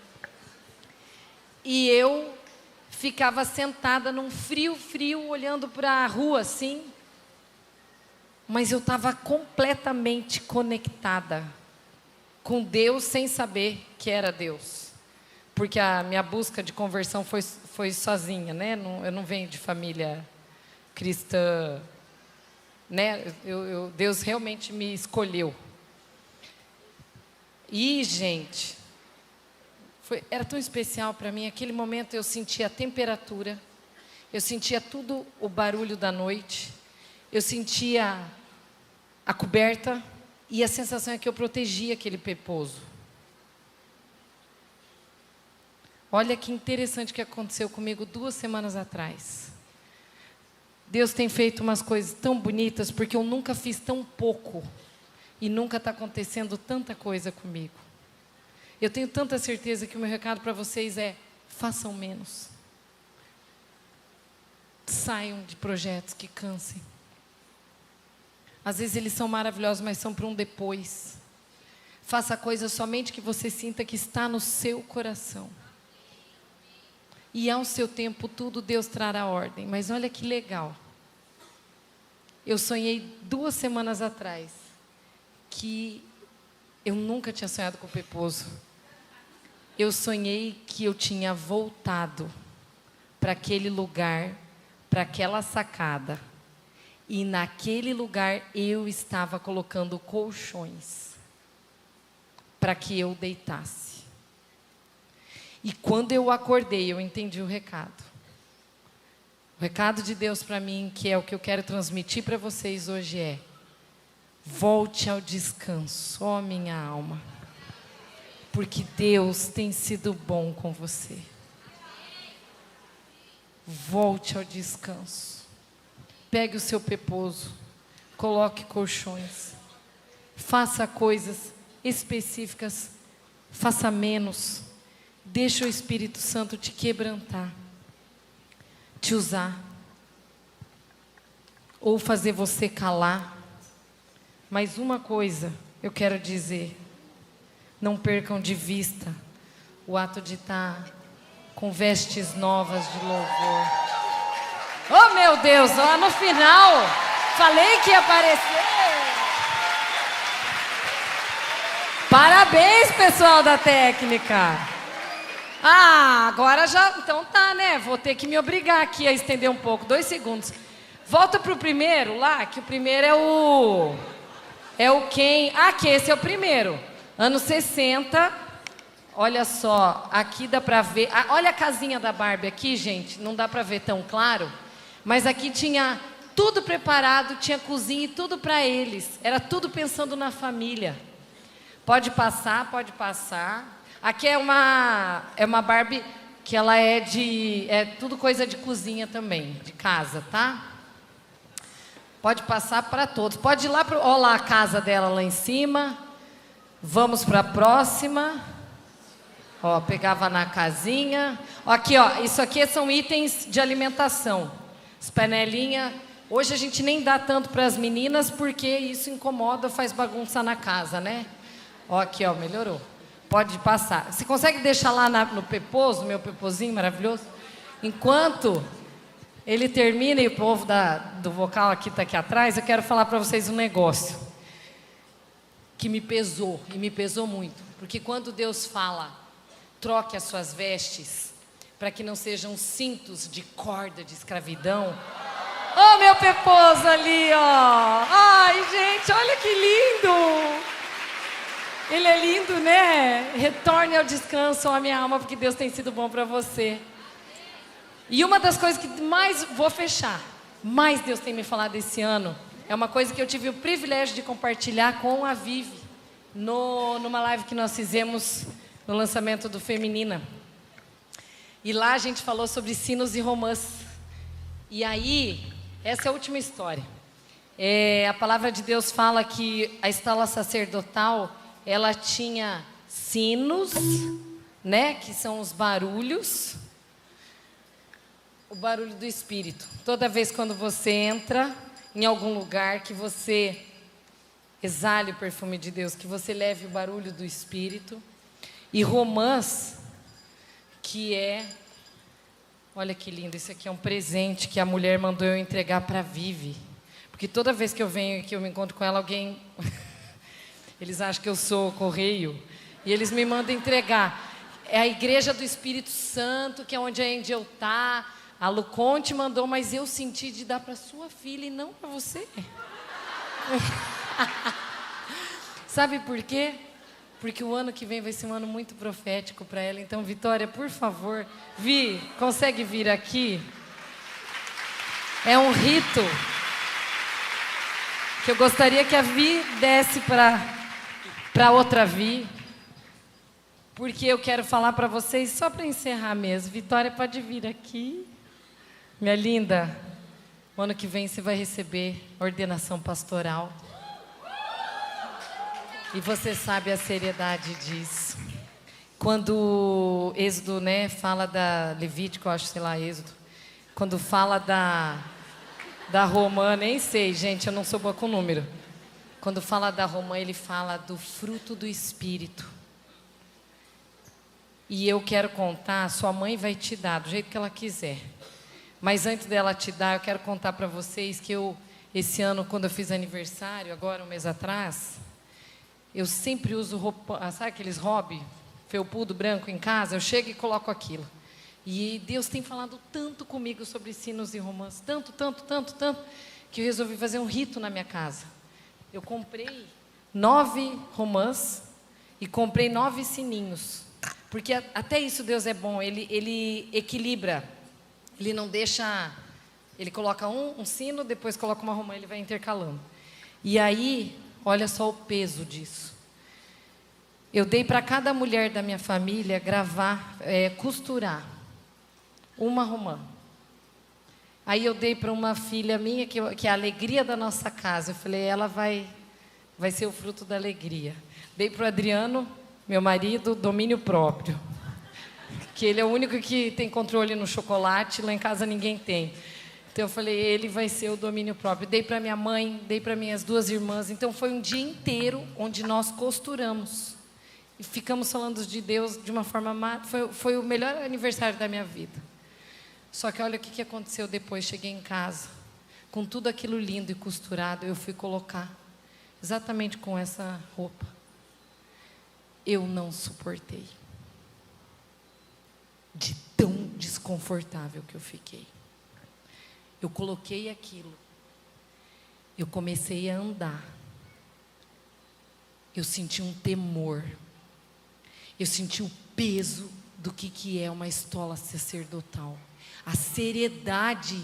E eu ficava sentada num frio, olhando para a rua, assim. Mas eu estava completamente conectada com Deus, sem saber que era Deus. Porque a minha busca de conversão foi sozinha, né? Eu não venho de família cristã, né? Deus realmente me escolheu. E, gente, era tão especial para mim. Aquele momento eu sentia a temperatura, eu sentia tudo o barulho da noite, eu sentia a coberta e a sensação é que eu protegia aquele peposo. Olha que interessante que aconteceu comigo 2 semanas atrás. Deus tem feito umas coisas tão bonitas, porque eu nunca fiz tão pouco. E nunca está acontecendo tanta coisa comigo. Eu tenho tanta certeza que o meu recado para vocês é: façam menos. Saiam de projetos que cansem. Às vezes eles são maravilhosos, mas são para um depois. Faça coisas somente que você sinta que está no seu coração. E ao seu tempo tudo Deus trará ordem. Mas olha que legal. Eu sonhei 2 semanas atrás que eu nunca tinha sonhado com o Peposo. Eu sonhei que eu tinha voltado para aquele lugar, para aquela sacada. E naquele lugar eu estava colocando colchões para que eu deitasse. E quando eu acordei, eu entendi o recado. O recado de Deus para mim, que é o que eu quero transmitir para vocês hoje é: volte ao descanso, ó minha alma. Porque Deus tem sido bom com você. Volte ao descanso. Pegue o seu Peposo, coloque colchões. Faça coisas específicas, faça menos. Deixa o Espírito Santo te quebrantar, te usar, ou fazer você calar. Mas uma coisa eu quero dizer: não percam de vista o ato de estar com vestes novas de louvor. Oh meu Deus, lá no final, falei que ia aparecer. Parabéns, pessoal da técnica. Agora já, então tá, né? Vou ter que me obrigar aqui a estender um pouco, 2 segundos. Volta pro primeiro lá, que o primeiro é o quem? Que esse é o primeiro. Anos 60, olha só, aqui dá pra ver, olha a casinha da Barbie aqui, gente, não dá pra ver tão claro, mas aqui tinha tudo preparado, tinha cozinha e tudo pra eles, era tudo pensando na família. Pode passar, pode passar. Aqui é uma Barbie que ela é tudo coisa de cozinha também, de casa, tá? Pode passar para todos. Pode ir lá, olha lá a casa dela lá em cima. Vamos para a próxima. Ó, pegava na casinha. Aqui, ó, isso aqui são itens de alimentação. As panelinhas. Hoje a gente nem dá tanto para as meninas porque isso incomoda, faz bagunça na casa, né? Ó, aqui, ó, melhorou. Pode passar. Você consegue deixar lá no Peposo, meu Pepozinho maravilhoso? Enquanto ele termina e o povo do vocal aqui está aqui atrás, eu quero falar para vocês um negócio que me pesou, e me pesou muito. Porque quando Deus fala, troque as suas vestes, para que não sejam cintos de corda de escravidão. Oh, meu Peposo ali, ó. Ai, gente, olha que lindo. Ele é lindo, né? Retorne ao descanso, ó minha alma, porque Deus tem sido bom para você. E uma das coisas que mais, vou fechar, mais Deus tem me falado esse ano, é uma coisa que eu tive o privilégio de compartilhar com a Vivi, numa live que nós fizemos no lançamento do Feminina. E lá a gente falou sobre sinos e romãs. E aí, essa é a última história. A palavra de Deus fala que a escola sacerdotal, ela tinha sinos, né, que são os barulhos, o barulho do Espírito. Toda vez quando você entra em algum lugar, que você exale o perfume de Deus, que você leve o barulho do Espírito. E romãs, que olha que lindo, isso aqui é um presente que a mulher mandou eu entregar para a Vivi. Porque toda vez que eu venho aqui, eu me encontro com ela, alguém... Eles acham que eu sou correio. E eles me mandam entregar. É a Igreja do Espírito Santo, que é onde a Angel está. A Luconte mandou, mas eu senti de dar para sua filha e não para você. Sabe por quê? Porque o ano que vem vai ser um ano muito profético para ela. Então, Vitória, por favor, Vi, consegue vir aqui? É um rito que eu gostaria que a Vi desse para outra Vi. porque eu quero falar para vocês, só para encerrar mesmo. Vitória, pode vir aqui. Minha linda, o ano que vem você vai receber ordenação pastoral. E você sabe a seriedade disso. Quando Êxodo, né, fala da Levítico, eu acho, sei lá, Êxodo. Quando fala da romã, nem sei, gente, eu não sou boa com número. Quando fala da romã, ele fala do fruto do Espírito. E eu quero contar, sua mãe vai te dar, do jeito que ela quiser. Mas antes dela te dar, eu quero contar para vocês que esse ano, quando eu fiz aniversário, agora um mês atrás, eu sempre uso roupa, sabe aqueles hobby, felpudo branco em casa? Eu chego e coloco aquilo. E Deus tem falado tanto comigo sobre sinos e romãs, tanto, que eu resolvi fazer um rito na minha casa. Eu comprei 9 romãs e comprei 9 sininhos. Porque até isso Deus é bom, Ele equilibra, Ele não deixa, Ele coloca um sino, depois coloca uma romã, Ele vai intercalando. E aí, olha só o peso disso. Eu dei para cada mulher da minha família costurar uma romã. Aí eu dei para uma filha minha, que é a alegria da nossa casa. Eu falei, ela vai ser o fruto da alegria. Dei para o Adriano, meu marido, domínio próprio. Que ele é o único que tem controle no chocolate, lá em casa ninguém tem. Então eu falei, ele vai ser o domínio próprio. Dei para minha mãe, dei para minhas 2 irmãs. Então foi um dia inteiro onde nós costuramos. E ficamos falando de Deus de uma forma... Foi o melhor aniversário da minha vida. Só que olha o que aconteceu depois. Cheguei em casa, com tudo aquilo lindo e costurado, eu fui colocar exatamente com essa roupa. Eu não suportei. De tão desconfortável que eu fiquei. Eu coloquei aquilo. Eu comecei a andar. Eu senti um temor. Eu senti o peso do que é uma estola sacerdotal. A seriedade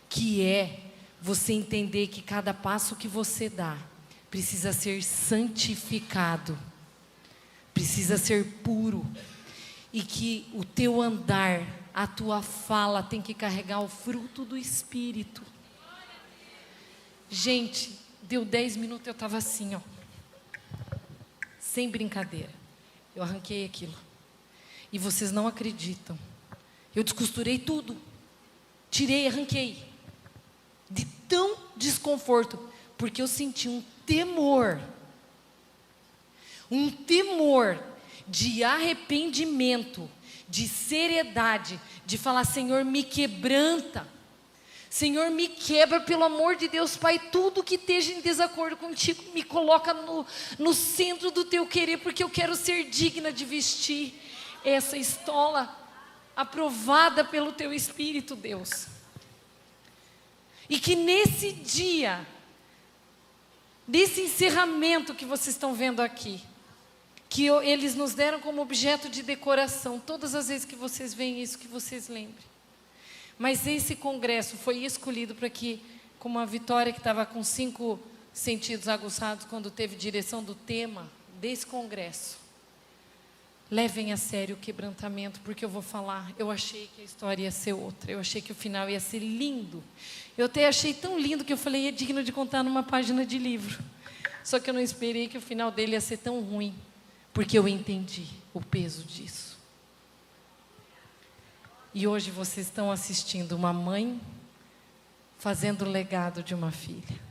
que é você entender que cada passo que você dá precisa ser santificado, precisa ser puro, e que o teu andar, a tua fala tem que carregar o fruto do Espírito. Gente, deu 10 minutos, eu estava assim, ó, sem brincadeira. Eu arranquei aquilo. E vocês não acreditam. Eu descosturei tudo. Tirei, arranquei. De tão desconforto. Porque eu senti um temor. Um temor de arrependimento, de seriedade, de falar, Senhor, me quebranta. Senhor, me quebra, pelo amor de Deus, Pai, tudo que esteja em desacordo contigo, me coloca no centro do teu querer, porque eu quero ser digna de vestir essa estola aprovada pelo teu Espírito, Deus. E que nesse dia, nesse encerramento que vocês estão vendo aqui, que eles nos deram como objeto de decoração, todas as vezes que vocês veem isso, que vocês lembrem. Mas esse congresso foi escolhido para que, como a Vitória, que estava com 5 sentidos aguçados quando teve direção do tema desse congresso, levem a sério o quebrantamento, porque eu vou falar, eu achei que a história ia ser outra, eu achei que o final ia ser lindo. Eu até achei tão lindo que eu falei, é digno de contar numa página de livro. Só que eu não esperei que o final dele ia ser tão ruim, porque eu entendi o peso disso. E hoje vocês estão assistindo uma mãe fazendo o legado de uma filha.